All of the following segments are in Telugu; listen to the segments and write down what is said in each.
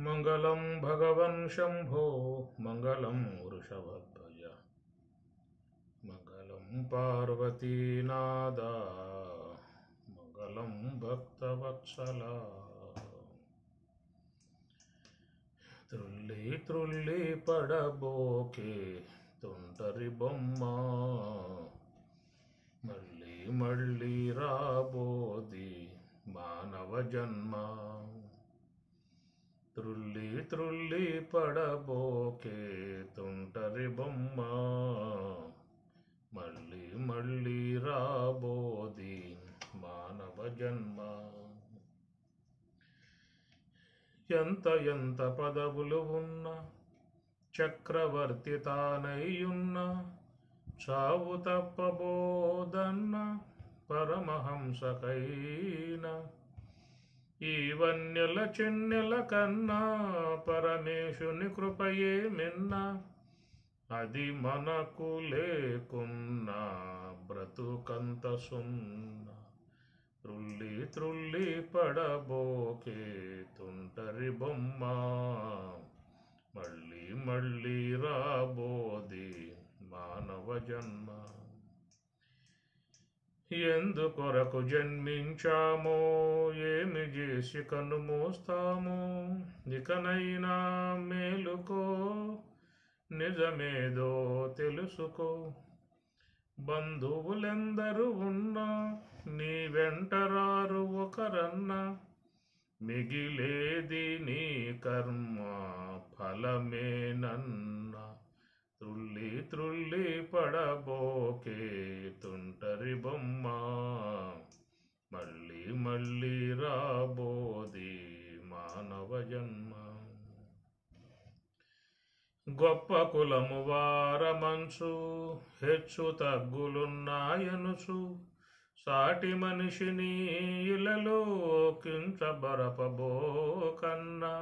మంగళం భగవన్ శంభో మంగళం వృషభధ్వజ మంగళం పార్వతీనాద మంగళం భక్తవత్సల. త్రుల్లి త్రుల్లి పడబోకే తుంటరి బొమ్మ మళ్ళీ మళ్ళీ రాబోది మానవ జన్మ. త్రుల్లి త్రుల్లి పడబోకే తుంటరి బొమ్మ మళ్ళీ మళ్ళీ రాబోది మానవ జన్మ. ఎంత ఎంత పదవులు ఉన్నా చక్రవర్తి తానయ్యున్న చావు తప్పబోదన్న పరమహంసకైనా ఈ వన్యల చెన్నెల కన్నా పరమేశుని కృపయే మిన్న. అది మనకు లేకున్నా బ్రతుకంత సున్న. త్రుల్లి త్రుల్లి పడబోకే తుంటరి బొమ్మ మళ్ళీ మళ్ళీ రాబోది మానవ జన్మ. ఎందుకొరకు జన్మించామో ఏమి చేసి కనుమూస్తామో ఇకనైనా మేలుకో నిజమేదో తెలుసుకో. బంధువులెందరూ ఉన్నా నీ వెంటరారు ఒకరన్నా మిగిలేది నీ కర్మ ఫలమేనన్నా. త్రుల్లి త్రుల్లి పడబోకే తుంటరి బొమ్మ మళ్ళీ మళ్ళీ రాబోది మానవ జన్మ. గొప్ప కులము వారమంచు హెచ్చు తగ్గులున్నాయనుచు సాటి మనిషిని ఇలలో కించబరపబోకన్నా.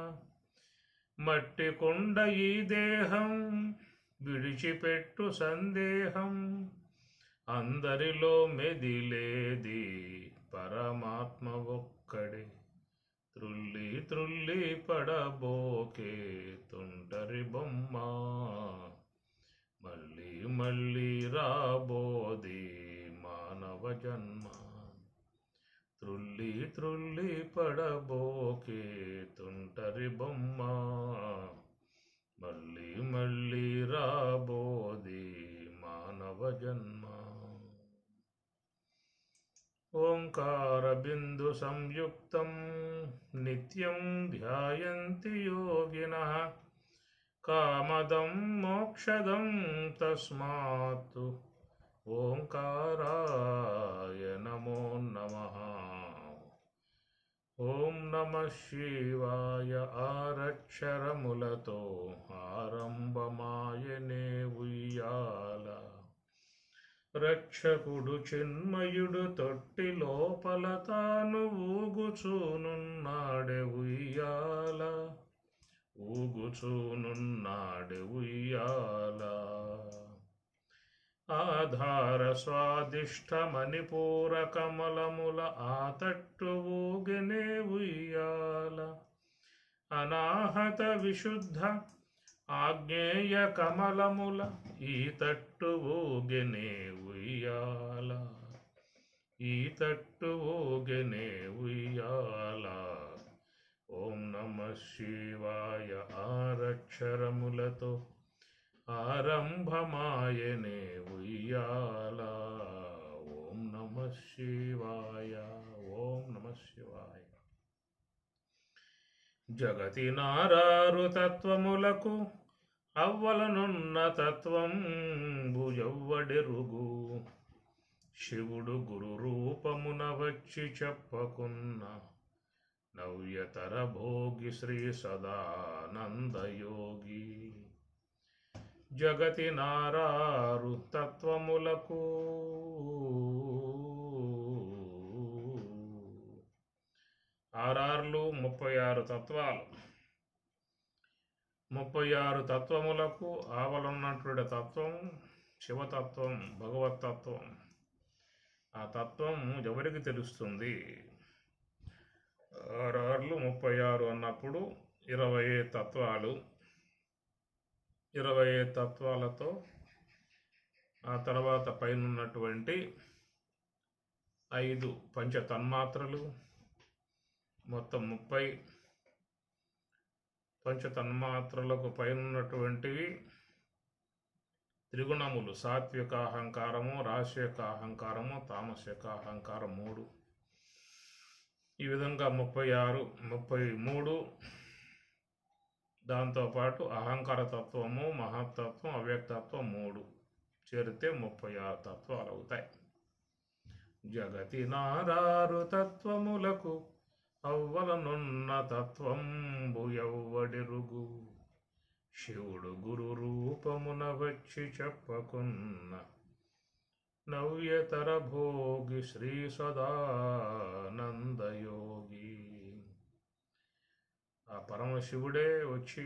మట్టి కుండ ఈ దేహం విడిచిపెట్టు సందేహం అందరిలో మెదిలేది పరమాత్మ ఒక్కడే. త్రుల్లి త్రుల్లి పడబోకే తుంటరి బొమ్మ మళ్ళీ మళ్ళీ రాబోది మానవ జన్మ. త్రుల్లి త్రుల్లి పడబోకే తుంటరి బొమ్మ మళ్ళీ మళ్ళీ రాబోది మానవ జన్మ. ఓంకార బిందు సంయుక్తం నిత్యం ధ్యాయంతి యోగినః కామదం మోక్షదం తస్మాత్ ఓంకారాయ నమో నమః. ఓం నమః శివాయ ఆరక్షరములతో ఆరంభమాయనే ఉయ్యాల. రక్షకుడు చిన్మయుడు తొట్టి లోపల తాను ఊగుచూనున్నాడే ఉయ్యాల ఊగుచూనున్నాడే ఉయ్యాల. ఆధార స్వాదిష్ట మణిపూర కమలముల ఆతట్టు ఊగెనే ఉయ్యాల. అనాహత విశుద్ధ ఆగ్నేయ కమలముల ఈ తట్టు ఊగెనే ఉయ్యాల ఈ తట్టు ఊగెనే ఉయ్యాల. ఓం నమః శివాయ ఆరక్షరములతో ఆరంభమాయనే ఉయ్యాల. ఓం నమః శివాయ ఓం నమః శివాయ. జగతి నారారు తత్వములకు అవ్వలనున్న తత్వం భుజవ్వడెరుగు. శివుడు గురు రూపమున వచ్చి చెప్పకున్న నవ్యతర భోగి శ్రీ సదానందయోగి. జగతి నారారు తత్వములకు ఆరార్లు 36 తత్వాలు 36 తత్వములకు ఆవలన్నటువంటి తత్వం శివతత్వం భగవతత్వం. ఆ తత్వం ఎవరికి తెలుస్తుంది? 6 6 36 అన్నప్పుడు 20 తత్వాలు, 20 తత్వాలతో ఆ తర్వాత పైనున్నటువంటి 5 పంచతన్మాత్రలు, మొత్తం 30 పంచతన్మాత్రలకు పైనున్నటువంటివి త్రిగుణములు, సాత్విక అహంకారము, రాజసిక అహంకారము, తామసిక అహంకారం 3. ఈ విధంగా 36, 33. దాంతోపాటు అహంకార తత్వము, మహత్తత్వం, అవ్యక్తత్వం 3 చేరితే 36 తత్వాలు అవుతాయి. జగతి నారారు తత్వములకు అవ్వలనున్న తత్వంబు ఎవ్వడెరుగు, శివుడు గురు రూపమున వచ్చి చెప్పకున్న నవ్యతర భోగి శ్రీ సదానందయోగి. ఆ పరమశివుడే వచ్చి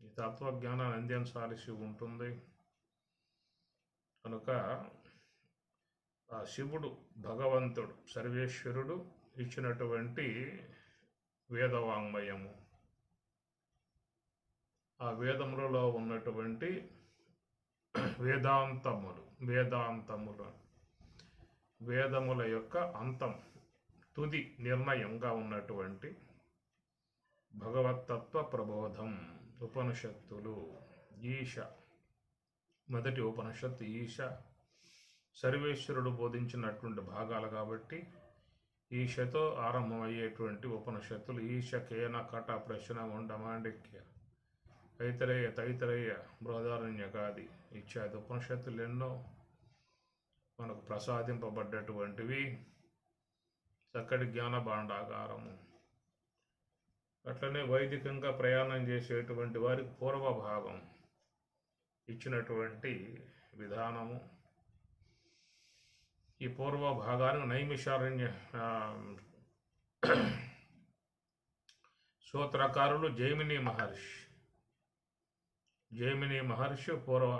ఈ తత్వజ్ఞానాన్ని అందించాల్సి ఉంటుంది. కనుక ఆ శివుడు, భగవంతుడు, సర్వేశ్వరుడు ఇచ్చినటువంటి వేదవాంగ్మయము, ఆ వేదములలో ఉన్నటువంటి వేదముల యొక్క అంతం, తుది నిర్ణయంగా ఉన్నటువంటి భగవత్తత్వ ప్రబోధం. ఉపనిషత్తులు, ఈశ, మొదటి ఉపనిషత్తు ఈశ సర్వేశ్వరుడు బోధించినటువంటి భాగాలు కాబట్టి ఈశతో ఆరంభమయ్యేటువంటి ఉపనిషత్తులు ఈశ, కేన, కట, ప్రశ్న, ముండ, మాండిక్య, ఐతరేయ, తైతరేయ, బృహదారణ్యకాది ఇత్యాది ఉపనిషత్తులు ఎన్నో మనకు ప్రసాదింపబడ్డటువంటివి. చక్కటి జ్ఞాన భాండాగారము. అట్లనే వైదికంగా ప్రయాణం చేసేటువంటి వారికి పూర్వ భాగం ఇచ్చినటువంటి విధానము. ఈ పూర్వ భాగాన్ని నైమిషారణ్య సూత్రకారులు జైమిని మహర్షి పూర్వ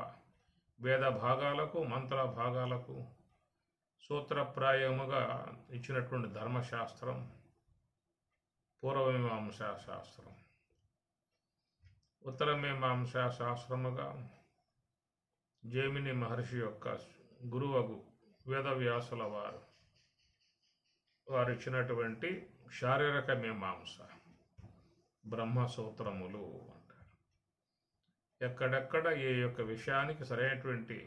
వేద భాగాలకు, మంత్ర భాగాలకు సూత్రప్రాయముగా ఇచ్చినటువంటి ధర్మశాస్త్రం పూర్వమీమాంసా శాస్త్రం. ఉత్తరమీమాంసా శాస్త్రముగా జైమిని మహర్షి యొక్క గురువగు వేదవ్యాసుల వారు ఇచ్చినటువంటి శారీరక మీమాంస, బ్రహ్మసూత్రములు అంటారు. ఎక్కడెక్కడ ఏ యొక్క విషయానికి సరైనటువంటి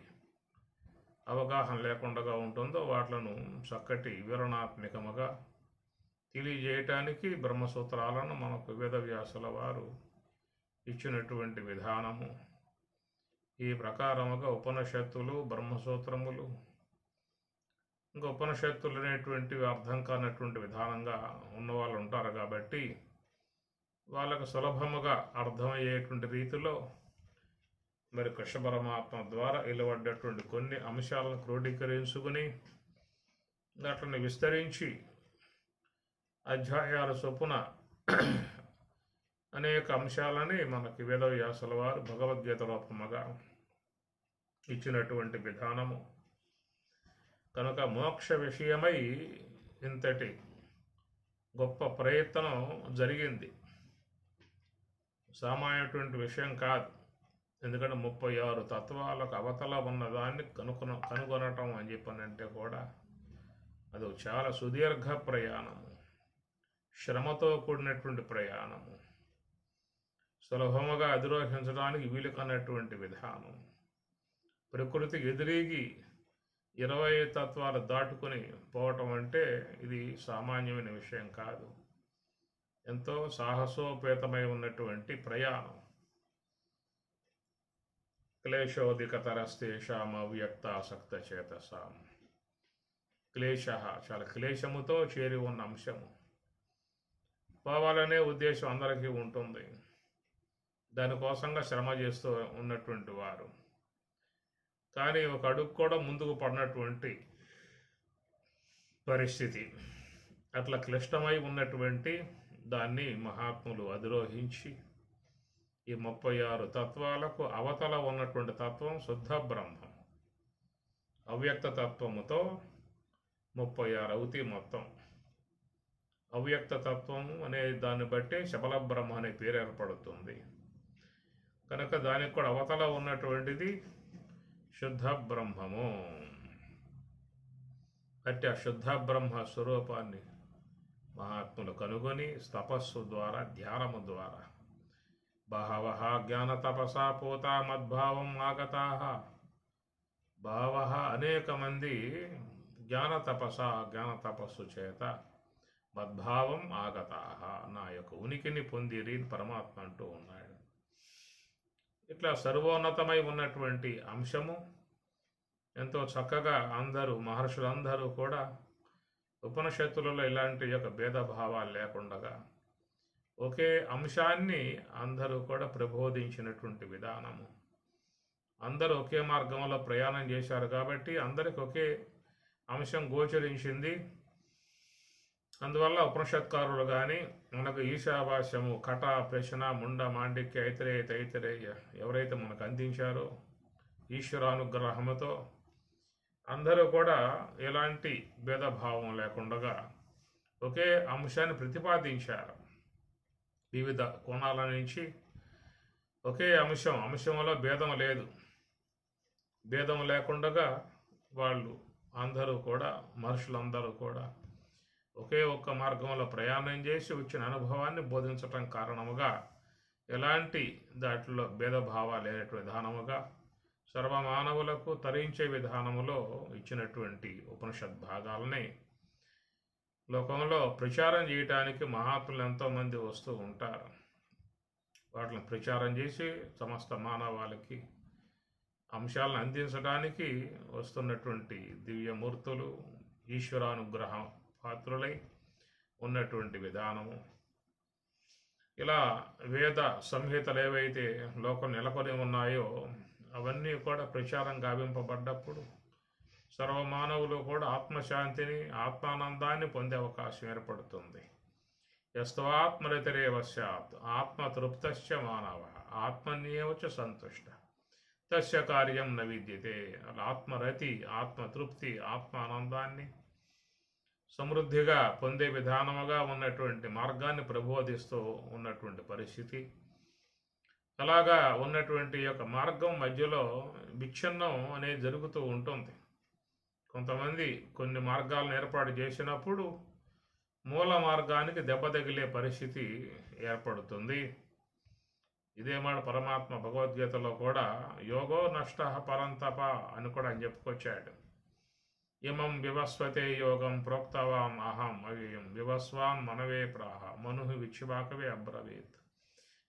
అవగాహన లేకుండా ఉంటుందో వాట్లను చక్కటి వివరణాత్మకముగా తెలియజేయటానికి బ్రహ్మసూత్రాలను మనకు వేదవ్యాసుల వారు ఇచ్చినటువంటి విధానము. ఈ ప్రకారముగా ఉపనిషత్తులు, బ్రహ్మసూత్రములు, ఇంకా ఉపనిషత్తులు అనేటువంటివి అర్థం కానటువంటి విధానంగా ఉన్నవాళ్ళు ఉంటారు కాబట్టి వాళ్ళకు సులభముగా అర్థమయ్యేటువంటి రీతిలో మరి కృష్ణ పరమాత్మ ద్వారా వెలువడ్డటువంటి కొన్ని అంశాలను క్రోడీకరించుకుని అట్లని విస్తరించి అధ్యాయాల చొప్పున అనేక అంశాలని మనకి వేదవ్యాసుల వారు భగవద్గీత రూపముగా ఇచ్చినటువంటి విధానము. కనుక మోక్ష విషయమై ఇంతటి గొప్ప ప్రయత్నం జరిగింది. సామాన్యటువంటి విషయం కాదు. ఎందుకంటే 36 తత్వాలకు అవతల ఉన్నదాన్ని కనుగొనటం అని చెప్పనంటే కూడా అది చాలా సుదీర్ఘ ప్రయాణము, శ్రమతో కూడినటువంటి ప్రయాణము, సులభముగా అధిరోహించడానికి వీలు కన్నటువంటి విధానం. ప్రకృతికి ఎదురీగి 20 తత్వాలు దాటుకొని పోవటం అంటే ఇది సామాన్యమైన విషయం కాదు. ఎంతో సాహసోపేతమై ఉన్నటువంటి ప్రయాణం. క్లేశోధికతరస్తేషాం అవ్యక్తాసక్త చేతసాం. క్లేశ, చాలా క్లేశముతో చేరి ఉన్న అంశము. పోవాలనే ఉద్దేశం అందరికీ ఉంటుంది. దానికోసంగా శ్రమ చేస్తూ ఉన్నటువంటి వారు, కానీ ఒక అడుగు కూడా ముందుకు పడినటువంటి పరిస్థితి. అట్లా క్లిష్టమై ఉన్నటువంటి దాన్ని మహాత్ములు అధిరోహించి ఈ 36 తత్వాలకు అవతల ఉన్నటువంటి తత్వం శుద్ధ బ్రహ్మం, అవ్యక్త తత్వముతో 36 అవుతాయి మొత్తం. అవ్యక్త తత్వము అనే దాన్ని బట్టి శబల బ్రహ్మ అనే పేరు ఏర్పడుతుంది. కనుక దానికి కూడా అవతల ఉన్నటువంటిది శుద్ధ బ్రహ్మము. అంటే ఆ శుద్ధ బ్రహ్మ స్వరూపాన్ని మహాత్ములు కనుగొని తపస్సు ద్వారా, ధ్యానము ద్వారా బహవః జ్ఞాన తపసా పూతా మద్భావం ఆగతాః. బహవః అనేక మంది జ్ఞాన తపస్సు చేత మద్భావం ఆగతాః నా యొక్క ఉనికిని పొందిరి పరమాత్మ అంటూ ఉన్నాడు. ఇట్లా సర్వోన్నతమై ఉన్నటువంటి అంశము ఎంతో చక్కగా అందరూ మహర్షులందరూ కూడా ఉపనిషత్తులలో ఇలాంటి యొక్క భేదభావాలు లేకుండా ఒకే అంశాన్ని అందరూ కూడా ప్రబోధించినటువంటి విధానము. అందరూ ఒకే మార్గంలో ప్రయాణం చేశారు కాబట్టి అందరికి ఒకే అంశం గోచరించింది. అందువల్ల ఉపనిషత్కారులు కానీ మనకు ఈశావాస్యము, కట, ప్రశ్న, ముండ, మాండిక్య, తైతరేయ ఎవరైతే మనకు అందించారో ఈశ్వరానుగ్రహముతో అందరూ కూడా ఎలాంటి భేదభావం లేకుండా ఒకే అంశాన్ని ప్రతిపాదించారు. వివిధ కోణాల నుంచి ఒకే అంశంలో భేదం లేదు. భేదం లేకుండా వాళ్ళు అందరూ కూడా మహర్షులందరూ కూడా ఒకే ఒక్క మార్గంలో ప్రయాణం చేసి వచ్చిన అనుభవాన్ని బోధించటం కారణముగా ఎలాంటి దాంట్లో భేదభావాలు లేనటువంటి విధానముగా సర్వమానవులకు తరించే విధానములో ఇచ్చినటువంటి ఉపనిషత్ భాగాలని లోకంలో ప్రచారం చేయటానికి మహాత్ములు ఎంతోమంది వస్తూ ఉంటారు. వాటిని ప్రచారం చేసి సమస్త మానవాళికి అంశాలను అందించడానికి వస్తున్నటువంటి దివ్యమూర్తులు ఈశ్వరానుగ్రహ పాత్రులై ఉన్నటువంటి విధానము. ఇలా వేద సంహితలు ఏవైతే లోకం నెలకొని ఉన్నాయో అవన్నీ కూడా ప్రచారం గావింపబడ్డప్పుడు సర్వమానవులు కూడా ఆత్మశాంతిని, ఆత్మానందాన్ని పొందే అవకాశం ఏర్పడుతుంది. యస్త్వాత్మరతిరేవ స్యాత్ ఆత్మతృప్తశ్చ మానవ ఆత్మన్యేవచ సంతుష్ట తస్య కార్యం న విద్యతే. ఆత్మరతి, ఆత్మతృప్తి, ఆత్మానందాన్ని సమృద్ధిగా పొందే విధానముగా ఉన్నటువంటి మార్గాన్ని ప్రబోధిస్తూ ఉన్నటువంటి పరిస్థితి. అలాగా ఉన్నటువంటి యొక్క మార్గం మధ్యలో విచ్ఛిన్నం అనేది జరుగుతూ ఉంటుంది. కొంతమంది కొన్ని మార్గాలను ఏర్పాటు చేసినప్పుడు మూల మార్గానికి దెబ్బ తగిలే పరిస్థితి ఏర్పడుతుంది. ఇదే మాట పరమాత్మ భగవద్గీతలో కూడా యోగో నష్ట పరంతప అని కూడా ఆయన చెప్పుకొచ్చాడు. ఇమం వివస్వతే యోగం ప్రోక్తవాన్ అహం అవ్యయం వివస్వాన్ మనవే ప్రాహ మను విక్షివాకవే అబ్రవీత్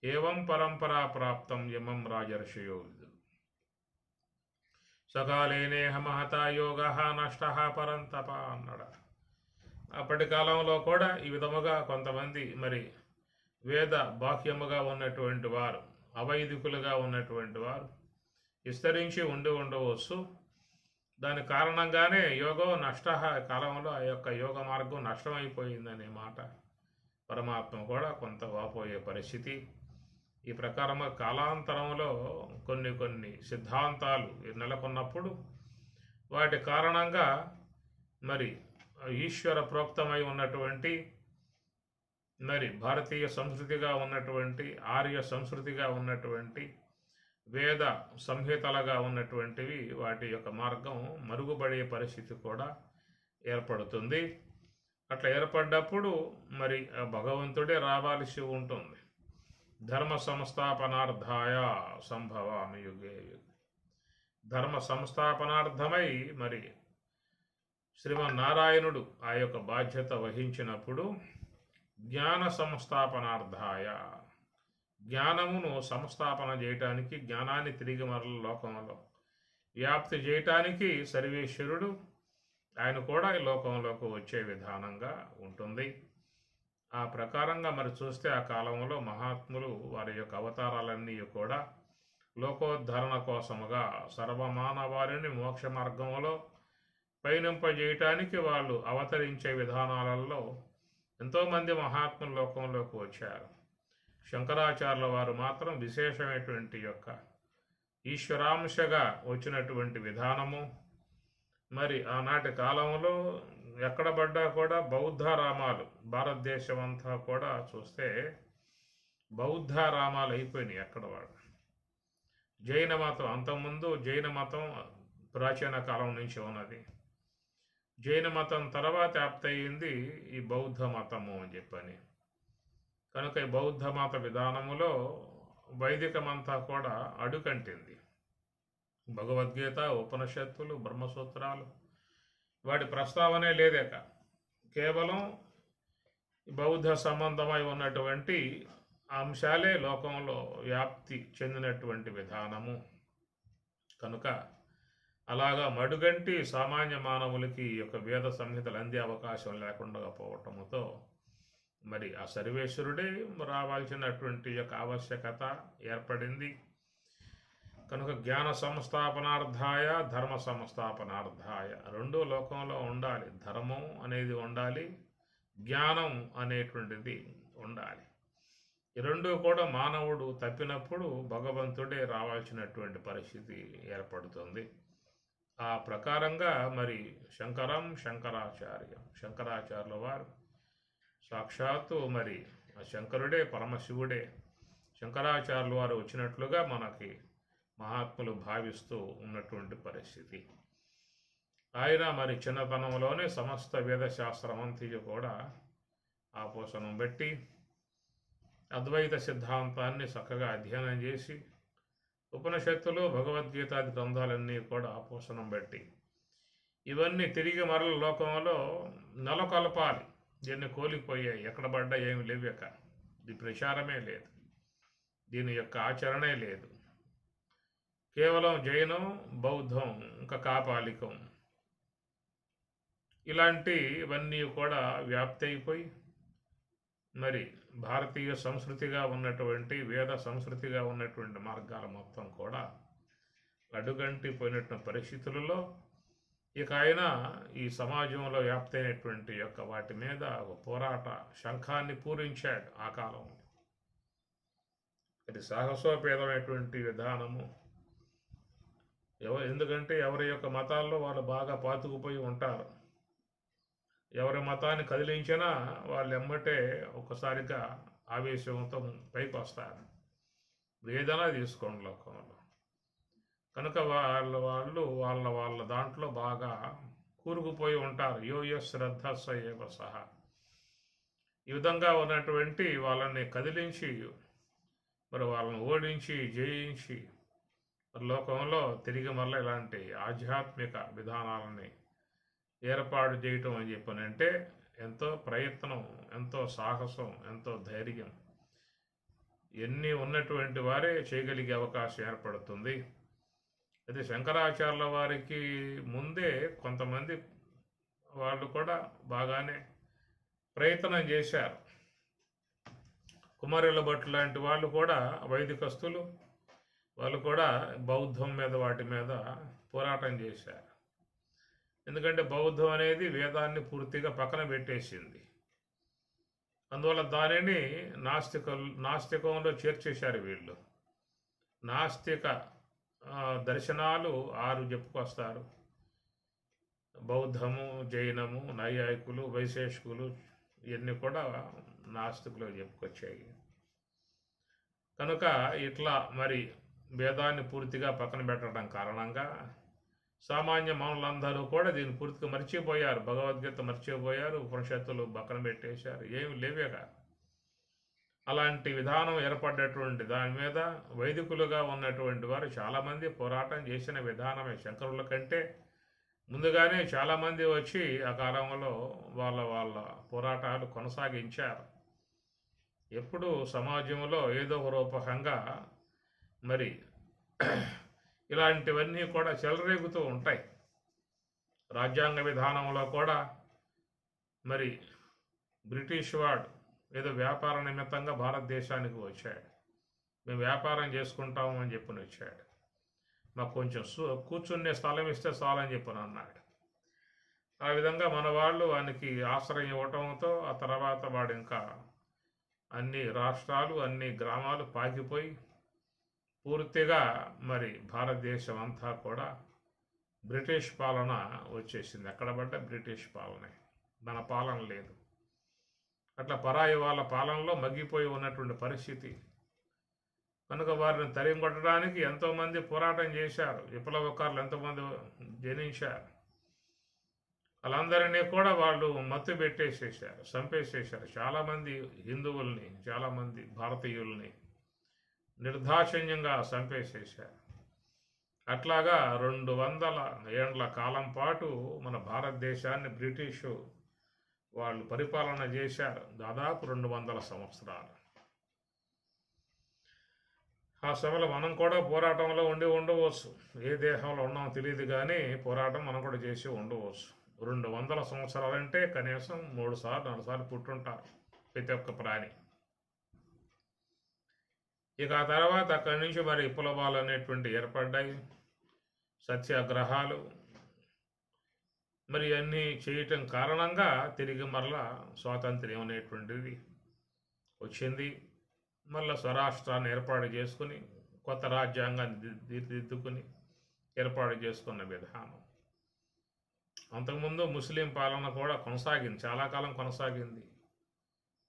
ఏవం పరంపరా ప్రాప్తం యమం రాజర్షయో సకాలేనేహ మహతా యోగ నష్ట పరంతప అన్నాడు. అప్పటి కాలంలో కూడా ఈ విధముగా కొంతమంది మరి వేద బాహ్యముగా ఉన్నటువంటి వారు, అవైదికులుగా ఉన్నటువంటి వారు విస్తరించి ఉండవచ్చు. దాని కారణంగానే యోగో నష్ట కాలంలో ఆ యొక్క యోగ మార్గం నష్టమైపోయిందనే మాట పరమాత్మ కూడా కొంత వాపోయే పరిస్థితి. ఈ ప్రకారంగా కాలాంతరంలో కొన్ని సిద్ధాంతాలు నెలకొన్నప్పుడు వాటి కారణంగా మరి ఈశ్వర ప్రోక్తమై ఉన్నటువంటి మరి భారతీయ సంస్కృతిగా ఉన్నటువంటి, ఆర్య సంస్కృతిగా ఉన్నటువంటి, వేద సంహితలుగా ఉన్నటువంటివి వాటి యొక్క మార్గం మరుగుపడే పరిస్థితి కూడా ఏర్పడుతుంది. అట్లా ఏర్పడ్డప్పుడు మరి భగవంతుడే రావాల్సి ఉంటుంది. ధర్మ సంస్థాపనార్థాయ సంభవామి యుగే యుగే. ధర్మ సంస్థాపనార్థమై మరి శ్రీమన్నారాయణుడు ఆ యొక్క బాధ్యత వహించినప్పుడు జ్ఞాన సంస్థాపనార్థాయ జ్ఞానమును సంస్థాపన చేయటానికి, జ్ఞానాన్ని తిరిగి మరల లోకంలో వ్యాప్తి చేయటానికి సర్వేశ్వరుడు ఆయన కూడా ఈ లోకంలోకి వచ్చే విధానంగా ఉంటుంది. ఆ ప్రకారంగా మరి చూస్తే ఆ కాలంలో మహాత్ములు వారి యొక్క అవతారాలన్నీ కూడా లోకోద్ధరణ కోసముగా సర్వమానవారిని మోక్ష మార్గంలో పయనింపజేయటానికి వాళ్ళు అవతరించే విధానాలలో ఎంతోమంది మహాత్ములు లోకంలోకి వచ్చారు. శంకరాచార్యుల వారు మాత్రం విశేషమైనటువంటి యొక్క ఈశ్వరాంశగా వచ్చినటువంటి విధానము, మరి ఆనాటి కాలంలో ఎక్కడ పడ్డా కూడా బౌద్ధారామాలు, భారతదేశం అంతా కూడా చూస్తే బౌద్ధారామాలు అయిపోయినాయి ఎక్కడ వాడు. జైన మతం అంతకుముందు జైన మతం ప్రాచీన కాలం నుంచి ఉన్నది. జైన మతం తర్వాత వ్యాప్తి అయ్యింది ఈ బౌద్ధ మతము అని చెప్పని. కనుక ఈ బౌద్ధ మత విధానములో వైదికమంతా కూడా అడుకంటింది. భగవద్గీత, ఉపనిషత్తులు, బ్రహ్మసూత్రాలు వాటి ప్రస్తావనే లేదేక. కేవలం బౌద్ధ సంబంధమై ఉన్నటువంటి అంశాలే లోకంలో వ్యాప్తి చెందినటువంటి విధానము. కనుక అలాగా మడుగంటి సామాన్య మానవులకి ఈ యొక్క వేద సంహితలు అందే అవకాశం లేకుండా పోవటంతో మరి ఆ సర్వేశ్వరుడే రావాల్సినటువంటి యొక్క ఆవశ్యకత ఏర్పడింది. కనుక జ్ఞాన సంస్థాపనార్థాయ, ధర్మ సంస్థాపనార్థాయ రెండూ లోకంలో ఉండాలి. ధర్మం అనేది ఉండాలి, జ్ఞానం అనేటువంటిది ఉండాలి. ఈ రెండూ కూడా మానవుడు తప్పినప్పుడు భగవంతుడే రావాల్సినటువంటి పరిస్థితి ఏర్పడుతుంది. ఆ ప్రకారంగా మరి శంకరాచార్యుల వారు సాక్షాత్తు మరి ఆ శంకరుడే, పరమశివుడే, శంకరాచార్యుల వారు వచ్చినట్లుగా మనకి మహాత్ములు భావిస్తూ ఉన్నటువంటి పరిస్థితి. ఆయన మరి చిన్నతనంలోనే సమస్త వేదశాస్త్రమంతికి కూడా ఆపోషణం పెట్టి అద్వైత సిద్ధాంతాన్ని చక్కగా అధ్యయనం చేసి ఉపనిషత్తులు, భగవద్గీతాది గ్రంథాలన్నీ కూడా ఆపోషణం పెట్టి ఇవన్నీ తిరిగి మరల లోకంలో నెలకొల్పాలి. దీన్ని కోలిపోయాయి, ఎక్కడ పడ్డా ఏమి లేవక. ఇది ప్రచారమే లేదు, దీని యొక్క ఆచరణే లేదు. కేవలం జైనం, బౌద్ధం, ఇంకా కాపాలికం ఇలాంటివన్నీ కూడా వ్యాప్తి అయిపోయి మరి భారతీయ సంస్కృతిగా ఉన్నటువంటి, వేద సంస్కృతిగా ఉన్నటువంటి మార్గాలు మొత్తం కూడా అడుగంటిపోయినటువంటి పరిస్థితులలో ఇక ఆయన ఈ సమాజంలో వ్యాప్తి అయినటువంటి యొక్క వాటి మీద ఒక పోరాట శంఖాన్ని పూరించాడు ఆ కాలంలో. అది సాహసోపేతమైనటువంటి విధానము. ఎందుకంటే ఎవరి యొక్క మతాల్లో వాళ్ళు బాగా పాతుకుపోయి ఉంటారు. ఎవరి మతాన్ని కదిలించినా వాళ్ళు ఎమ్మటే ఒక్కసారిగా ఆవేశంతో పైకి వస్తారు. వేదన తీసుకోండి లోకంలో. కనుక వాళ్ళ దాంట్లో బాగా కూరుకుపోయి ఉంటారు. యోయ శ్రద్ధ సయేవ సహా. ఈ విధంగా ఉన్నటువంటి వాళ్ళని కదిలించి మరి వాళ్ళని ఓడించి జయించి లోకంలో తిరిగి మళ్ళీ ఇలాంటి ఆధ్యాత్మిక విధానాలని ఏర్పాటు చేయటం అని చెప్పనంటే ఎంతో ప్రయత్నం, ఎంతో సాహసం, ఎంతో ధైర్యం ఎన్ని ఉన్నటువంటి వారే చేయగలిగే అవకాశం ఏర్పడుతుంది. అయితే శంకరాచార్యుల వారికి ముందే కొంతమంది వాళ్ళు కూడా బాగానే ప్రయత్నం చేశారు. కుమారుల భట్ లాంటి వాళ్ళు కూడా వైదికస్తులు, వాళ్ళు కూడా బౌద్ధం మీద వాటి మీద పోరాటం చేశారు. ఎందుకంటే బౌద్ధం అనేది వేదాన్ని పూర్తిగా పక్కన పెట్టేసింది. అందువల్ల దానిని నాస్తికంలో చేర్చేశారు వీళ్ళు. నాస్తిక దర్శనాలు 6 చెప్పుకొస్తారు. బౌద్ధము, జైనము, నైయాయికులు, వైశేషికులు ఇవన్నీ కూడా నాస్తికులు చెప్పుకొచ్చాయి. కనుక ఇట్లా మరి వేదాన్ని పూర్తిగా పక్కన పెట్టడం కారణంగా సామాన్య మానవులందరూ కూడా దీన్ని పూర్తిగా మర్చిపోయారు. భగవద్గీత మర్చిపోయారు, ఉపనిషత్తులు పక్కన పెట్టేశారు, ఏమి లేవేగా. అలాంటి విధానం ఏర్పడ్డటువంటి దాని మీద వైదికులుగా ఉన్నటువంటి వారు చాలామంది పోరాటం చేసిన విధానమే. శంకరుల కంటే ముందుగానే చాలామంది వచ్చి ఆ కాలంలో వాళ్ళ పోరాటాలు కొనసాగించారు. ఎప్పుడు సమాజంలో ఏదో ఒక రూపకంగా మరి ఇలాంటివన్నీ కూడా చెలరేగుతూ ఉంటాయి. రాజ్యాంగ విధానంలో కూడా మరి బ్రిటిష్ వాడు ఏదో వ్యాపార నిమిత్తంగా భారతదేశానికి వచ్చాడు. మేము వ్యాపారం చేసుకుంటాము అని చెప్పని వచ్చాడు. మాకు కొంచెం కూర్చునే స్థలం ఇస్తే చాలని చెప్పని అన్నాడు. ఆ విధంగా మన వాళ్ళు వానికి ఆశ్రయం ఇవ్వటంతో ఆ తర్వాత వాడు ఇంకా అన్ని రాష్ట్రాలు, అన్ని గ్రామాలు పాకిపోయి పూర్తిగా మరి భారతదేశం అంతా కూడా బ్రిటిష్ పాలన వచ్చేసింది. ఎక్కడ పడ్డా బ్రిటిష్ పాలనే, మన పాలన లేదు. అట్లా పరాయి వాళ్ళ పాలనలో మగ్గిపోయి ఉన్నటువంటి పరిస్థితి కనుక వారిని తరిమి కొట్టడానికి ఎంతోమంది పోరాటం చేశారు. విప్లవకారులు ఎంతోమంది జనించారు. వాళ్ళందరినీ కూడా వాళ్ళు మత్తు పెట్టేసేసారు, చంపేసేసారు. చాలామంది హిందువుల్ని, చాలామంది భారతీయుల్ని నిర్దాక్షిణ్యంగా చంపేసేసారు. అట్లాగా 200 ఏండ్ల కాలం పాటు మన భారతదేశాన్ని బ్రిటిషు వాళ్ళు పరిపాలన చేశారు. దాదాపు 200 సంవత్సరాలు. ఆ సమయంలో మనం కూడా పోరాటంలో ఉండవచ్చు. ఏ దేశంలో ఉన్నామో తెలియదు కానీ పోరాటం మనం కూడా చేసి ఉండవచ్చు. 200 సంవత్సరాలంటే కనీసం 3 సార్లు 4 సార్లు పుట్టుంటారు ప్రతి ఒక్క ప్రాణి. ఇక ఆ తర్వాత అక్కడి నుంచి మరి విప్లవాలు అనేటువంటి ఏర్పడ్డాయి, సత్యాగ్రహాలు మరి అన్నీ చేయటం కారణంగా తిరిగి మరలా స్వాతంత్ర్యం అనేటువంటిది వచ్చింది. మళ్ళీ స్వరాష్ట్రాన్ని ఏర్పాటు చేసుకుని కొత్త రాజ్యాంగాన్ని దిద్దుకుని ఏర్పాటు చేసుకున్న విధానం. అంతకుముందు ముస్లిం పాలన కూడా కొనసాగింది, చాలా కాలం కొనసాగింది.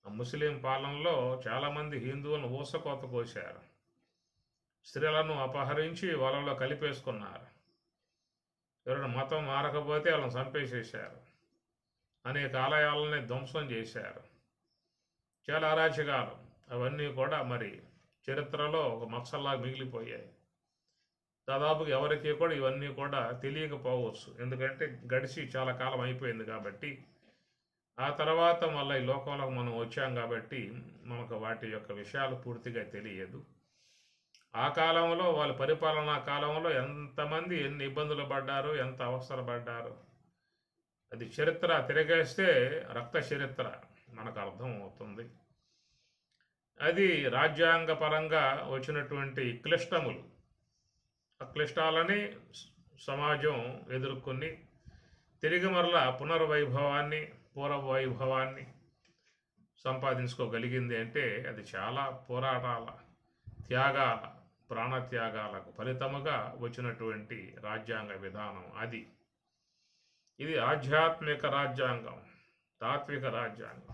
ఆ ముస్లిం పాలనలో చాలామంది హిందువులను ఊసకోత కోశారు, స్త్రీలను అపహరించి వాళ్ళలో కలిపేసుకున్నారు. ఎవరైనా మతం మారకపోతే వాళ్ళని చంపేసేశారు. అనేక ఆలయాలని ధ్వంసం చేశారు. చాలా అరాచకాలు అవన్నీ కూడా మరి చరిత్రలో ఒక మచ్చల్లా మిగిలిపోయాయి. దాదాపు ఎవరికి కూడా ఇవన్నీ కూడా తెలియకపోవచ్చు, ఎందుకంటే గడిచి చాలా కాలం అయిపోయింది కాబట్టి. ఆ తర్వాత మళ్ళీ ఈ లోకంలో మనం వచ్చాం కాబట్టి మనకు వాటి యొక్క విషయాలు పూర్తిగా తెలియదు. ఆ కాలంలో వాళ్ళ పరిపాలనా కాలంలో ఎంతమంది ఎన్ని ఇబ్బందులు పడ్డారు, ఎంత అవసరం పడ్డారు, అది చరిత్ర తిరగేస్తే రక్త చరిత్ర మనకు అర్థం అవుతుంది. అది రాజ్యాంగపరంగా వచ్చినటువంటి క్లిష్టములు. ఆ క్లిష్టాలని సమాజం ఎదుర్కొని తిరిగి మరలా పునర్వైభవాన్ని, పూర్వవైభవాన్ని సంపాదించుకోగలిగింది అంటే అది చాలా పోరాటాల, త్యాగాల, ప్రాణత్యాగాలకు ఫలితముగా వచ్చినటువంటి రాజ్యాంగ విధానం అది. ఇది ఆధ్యాత్మిక రాజ్యాంగం, తాత్విక రాజ్యాంగం.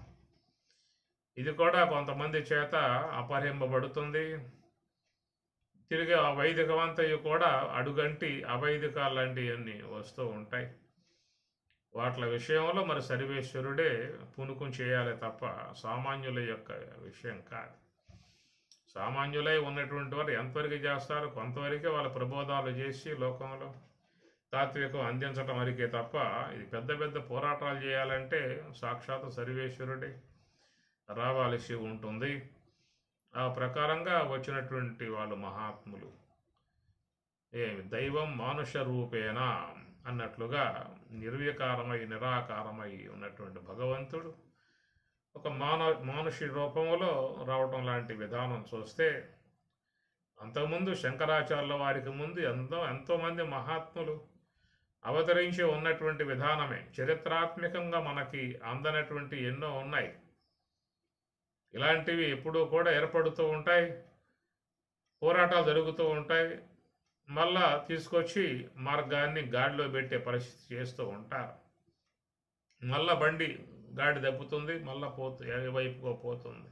ఇది కూడా కొంతమంది చేత అపహరింపబడుతుంది. తిరిగి ఆ వైదికవంతయు కూడా అడుగంటి అవైదికాలాంటివన్నీ వస్తూ ఉంటాయి. వాటి విషయంలో మరి సర్వేశ్వరుడే పునుకం చేయాలి తప్ప సామాన్యుల యొక్క విషయం కాదు. సామాన్యులై ఉన్నటువంటి వారు ఎంతవరకు చేస్తారు, కొంతవరకే వాళ్ళ ప్రబోధాలు చేసి లోకంలో తాత్వికం అందించటం వరకే తప్ప ఇది పెద్ద పెద్ద పోరాటాలు చేయాలంటే సాక్షాత్ సర్వేశ్వరుడే రావాల్సి ఉంటుంది. ఆ ప్రకారంగా వచ్చినటువంటి వాళ్ళు మహాత్ములు దైవం మానుష రూపేణ అన్నట్లుగా నిర్వికారమై నిరాకారమై ఉన్నటువంటి భగవంతుడు ఒక మానుషి రూపంలో రావటం లాంటి విధానం చూస్తే అంతకుముందు శంకరాచార్యుల వారికి ముందు ఎంతోమంది మహాత్ములు అవతరించి ఉన్నటువంటి విధానమే. చరిత్రాత్మకంగా మనకి అందనటువంటి ఎన్నో ఉన్నాయి. ఇలాంటివి ఎప్పుడూ కూడా ఏర్పడుతూ ఉంటాయి, పోరాటాలు జరుగుతూ ఉంటాయి, మళ్ళా తీసుకొచ్చి మార్గాన్ని గాడిలో పెట్టే పరిస్థితి చేస్తూ ఉంటారు. మళ్ళా బండి గాడి దప్పుతుంది, మళ్ళా ఏ వైపుకో పోతుంది.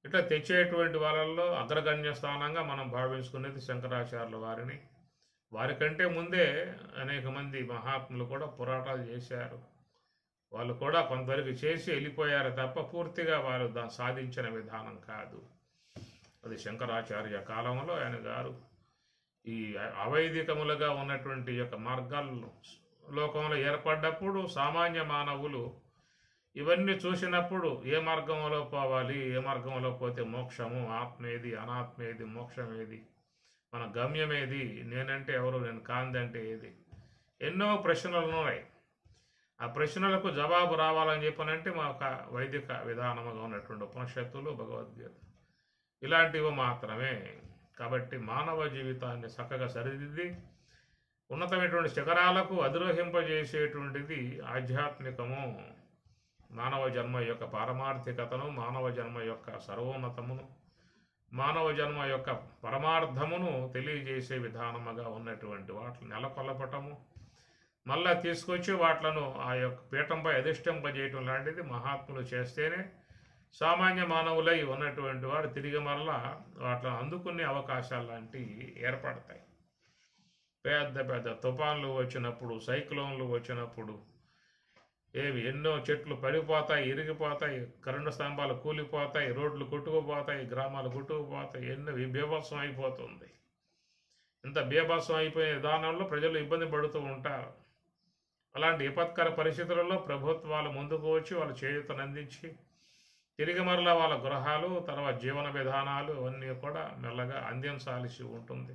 ఇట్లా తెచ్చేటువంటి వాళ్ళల్లో అగ్రగణ్య స్థానంగా మనం భావించుకునేది శంకరాచార్యుల వారిని. వారికంటే ముందే అనేక మంది మహాత్ములు కూడా పోరాటాలు చేశారు. వాళ్ళు కూడా కొంతవరకు చేసి వెళ్ళిపోయారు తప్ప పూర్తిగా వారు దాన్ని సాధించిన విధానం కాదు. అది శంకరాచార్య కాలంలో ఆయన గారు ఈ అవైదికములుగా ఉన్నటువంటి యొక్క మార్గాలు లోకంలో ఏర్పడ్డప్పుడు సామాన్య మానవులు ఇవన్నీ చూసినప్పుడు ఏ మార్గంలో పోవాలి, ఏ మార్గంలో పోతే మోక్షము, ఆత్మేది, అనాత్మేది, మోక్షమేది, మన గమ్యమేది, నేనంటే ఎవరు, నేను కాందంటే ఏది, ఎన్నో ప్రశ్నలు ఉన్నాయి. ఆ ప్రశ్నలకు జవాబు రావాలని చెప్పనంటే మా ఒక వైదిక విధానముగా ఉన్నటువంటి ఉపనిషత్తులు, భగవద్గీత ఇలాంటివి మాత్రమే. కాబట్టి మానవ జీవితాన్ని చక్కగా సరిదిద్ది ఉన్నతమైనటువంటి శిఖరాలకు అధిరోహింపజేసేటువంటిది ఆధ్యాత్మికము. మానవ జన్మ యొక్క పారమార్థికతను, మానవ జన్మ యొక్క సర్వోన్నతమును, మానవ జన్మ యొక్క పరమార్థమును తెలియజేసే విధానముగా ఉన్నటువంటి వాటిని నెలకొల్పటము, మళ్ళా తీసుకొచ్చి వాట్లను ఆ యొక్క పీఠంపై అధిష్ఠింపజేయటం లాంటిది మహాత్ములు చేస్తేనే సామాన్య మానవులై ఉన్నటువంటి వాడు తిరిగి మరలా వాటిని అందుకునే అవకాశాలు లాంటివి ఏర్పడతాయి. పెద్ద పెద్ద తుఫాన్లు వచ్చినప్పుడు, సైక్లోన్లు వచ్చినప్పుడు ఎన్నో చెట్లు పడిపోతాయి, ఇరిగిపోతాయి, కరెంటు స్తంభాలు కూలిపోతాయి, రోడ్లు కొట్టుకుపోతాయి, గ్రామాలు కొట్టుకుపోతాయి, ఎన్నో బీభత్సం అయిపోతుంది. ఇంత బీభత్సం అయిపోయే విధానంలో ప్రజలు ఇబ్బంది పడుతూ ఉంటారు. అలాంటి విపత్కర పరిస్థితులలో ప్రభుత్వాలు ముందుకు వచ్చి వాళ్ళ చేయూతను అందించి తిరిగి మరలా వాళ్ళ గృహాలు, తర్వాత జీవన విధానాలు అవన్నీ కూడా మెల్లగా అందించాల్సి ఉంటుంది.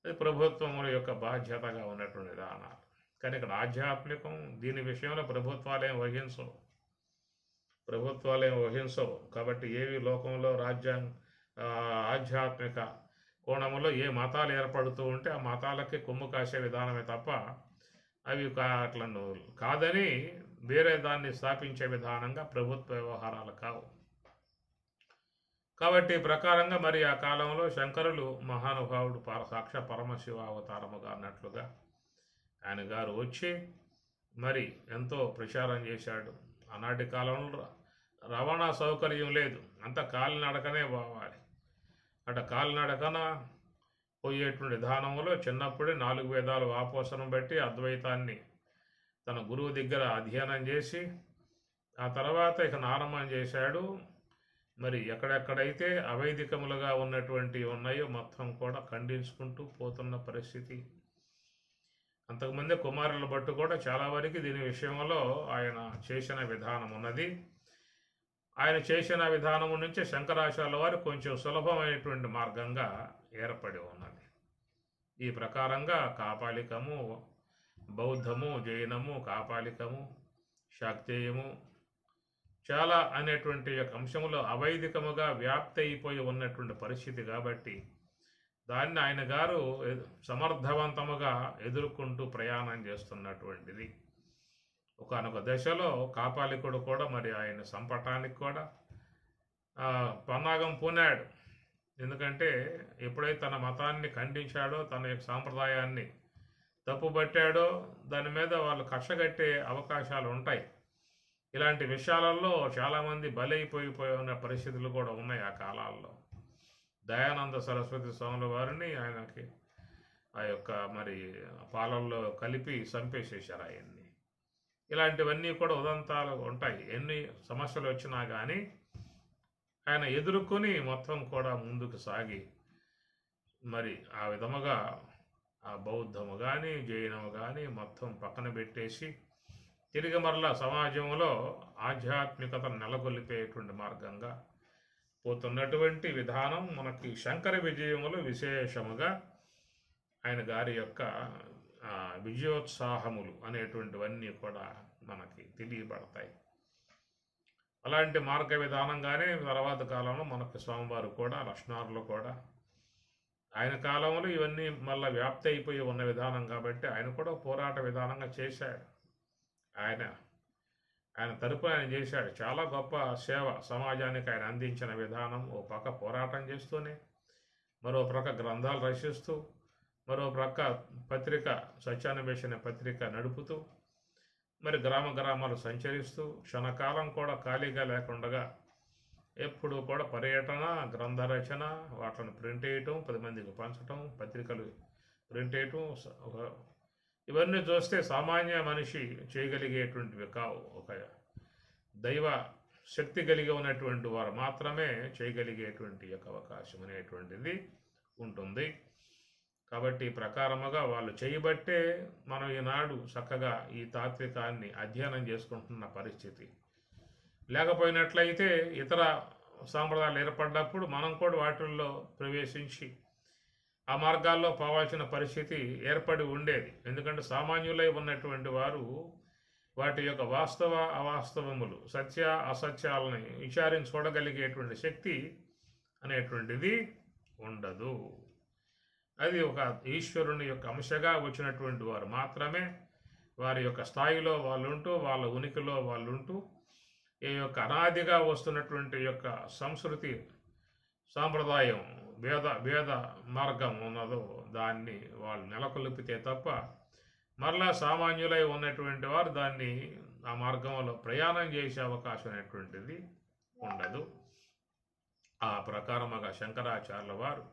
అది ప్రభుత్వముల యొక్క బాధ్యతగా ఉన్నటువంటి విధానాలు. కానీ ఇక్కడ ఆధ్యాత్మికం దీని విషయంలో ప్రభుత్వాలేం వహించవు. కాబట్టి ఏవి లోకంలో ఆధ్యాత్మిక కోణంలో ఏ మతాలు ఏర్పడుతూ ఉంటే ఆ మతాలకి కొమ్ము కాసే విధానమే తప్ప అవి అట్లను కాదని వేరే దాన్ని స్థాపించే విధానంగా ప్రభుత్వ వ్యవహారాలు కావు. కాబట్టి ప్రకారంగా మరి ఆ కాలంలో శంకరులు మహానుభావుడు సాక్ష పరమశివ అవతారముగా అన్నట్లుగా ఆయన గారు వచ్చి మరి ఎంతో ప్రచారం చేశాడు. ఆనాటి కాలంలో రవాణా సౌకర్యం లేదు, అంత కాలినడకనే పోవాలి. అట కాలినడకన పోయేటువంటి విధానంలో చిన్నప్పుడే 4 వేదాలు ఆపోసనం బట్టి అద్వైతాన్ని తన గురువు దగ్గర అధ్యయనం చేసి ఆ తర్వాత ఇక నారమం చేశాడు. మరి ఎక్కడెక్కడైతే అవైదికములుగా ఉన్నటువంటి ఉన్నాయో మొత్తం కూడా ఖండించుకుంటూ పోతున్న పరిస్థితి. అంతకుముందే కుమారుల బట్టు కూడా చాలా వరకు దీని విషయంలో ఆయన చేసిన విధానం ఉన్నది. ఆయన చేసిన విధానము నుంచి శంకరాచార్యుల వారు కొంచెం సులభమైనటువంటి మార్గంగా ఏర్పడి ఉన్నది. ఈ ప్రకారంగా కాపాలికము, బౌద్ధము, జైనము, కాపాలికము, శాక్తేయము చాలా అనేటువంటి యొక్క అంశములో అవైదికముగా వ్యాప్తి అయిపోయి ఉన్నటువంటి పరిస్థితి కాబట్టి దాన్ని ఆయన గారు సమర్థవంతముగా ఎదుర్కొంటూ ప్రయాణం చేస్తున్నటువంటిది. ఒకానొక దశలో కాపాలికుడు కూడా మరి ఆయన సంపటానికి కూడా పన్నాగం పూనాడు. ఎందుకంటే ఎప్పుడైతే తన మతాన్ని ఖండించాడో, తన యొక్క సాంప్రదాయాన్ని తప్పుబట్టాడో దాని మీద వాళ్ళు కక్షగట్టే అవకాశాలు ఉంటాయి. ఇలాంటి విషయాలలో చాలామంది బలైపోయి ఉన్న పరిస్థితులు కూడా ఉన్నాయి ఆ కాలాల్లో. దయానంద సరస్వతి స్వాముల వారిని ఆయనకి ఆ యొక్క మరి పాలల్లో కలిపి చంపేసేశారు ఆయన్ని. ఇలాంటివన్నీ కూడా ఉదంతాలు ఉంటాయి. ఎన్ని సమస్యలు వచ్చినా కానీ ఆయన ఎదుర్కొని మొత్తం కూడా ముందుకు సాగి మరి ఆ విధముగా ఆ బౌద్ధము కానీ జైనము కానీ మొత్తం పక్కన పెట్టేసి తిరిగి మరలా సమాజంలో ఆధ్యాత్మికతను నెలకొల్పేటువంటి మార్గంగా పోతున్నటువంటి విధానం మనకి శంకర విజయములు విశేషముగా ఆయన గారి యొక్క విజయోత్సాహములు అనేటువంటివన్నీ కూడా మనకి తెలియబడతాయి. అలాంటి మార్గ విధానంగానే తర్వాత కాలంలో మనకు స్వామివారు కూడా లక్ష్మణులు కూడా ఆయన కాలంలో ఇవన్నీ మళ్ళీ వ్యాప్తి అయిపోయి ఉన్న విధానం కాబట్టి ఆయన కూడా పోరాట విధానంగా చేశాడు. ఆయన తరపున ఆయన చేశాడు. చాలా గొప్ప సేవ సమాజానికి ఆయన అందించిన విధానం. ఓ పక్క పోరాటం చేస్తూనే, మరో ప్రక్క గ్రంథాలు రచిస్తూ, మరో ప్రక్క పత్రిక సత్యాన్వేషణ పత్రిక నడుపుతూ, మరి గ్రామాలు సంచరిస్తూ క్షణకాలం కూడా ఖాళీగా లేకుండా ఎప్పుడు కూడా పర్యటన, గ్రంథ రచన, వాటిని ప్రింట్ చేయటం, 10 మందికి పంచటం, పత్రికలు ప్రింట్ చేయటం, ఇవన్నీ చూస్తే సామాన్య మనిషి చేయగలిగేటువంటివి కావు. ఒక దైవ శక్తి కలిగి ఉన్నటువంటి వారు మాత్రమే చేయగలిగేటువంటి యొక్క అవకాశం అనేటువంటిది ఉంటుంది. కాబట్టి ప్రకారముగా వాళ్ళు చేయబట్టే మనం ఈనాడు చక్కగా ఈ తాత్వికాన్ని అధ్యయనం చేసుకుంటున్న పరిస్థితి. లేకపోయినట్లయితే ఇతర సాంప్రదాయాలు ఏర్పడినప్పుడు మనం కూడా వాటిల్లో ప్రవేశించి ఆ మార్గాల్లో పోవాల్సిన పరిస్థితి ఏర్పడి ఉండేది. ఎందుకంటే సామాన్యులై ఉన్నటువంటి వారు వాటి యొక్క వాస్తవ అవాస్తవములు, సత్య అసత్యాలని చూడగలిగేటువంటి శక్తి అనేటువంటిది ఉండదు. అది ఒక ఈశ్వరుని యొక్క అంశగా వచ్చినటువంటి వారు మాత్రమే వారి యొక్క స్థాయిలో వాళ్ళు ఉంటూ, వాళ్ళ ఉనికిలో వాళ్ళు ఉంటూ, ఈ యొక్క అనాదిగా వస్తున్నటువంటి యొక్క సాంప్రదాయం వేద మార్గం ఉన్నదో దాన్ని వాళ్ళు నెలకొల్పితే తప్ప మరలా సామాన్యులై ఉన్నటువంటి వారు దాన్ని ఆ మార్గంలో ప్రయాణం చేసే అవకాశం అనేటువంటిది ఉండదు. ఆ ప్రకారముగా శంకరాచార్యుల వారు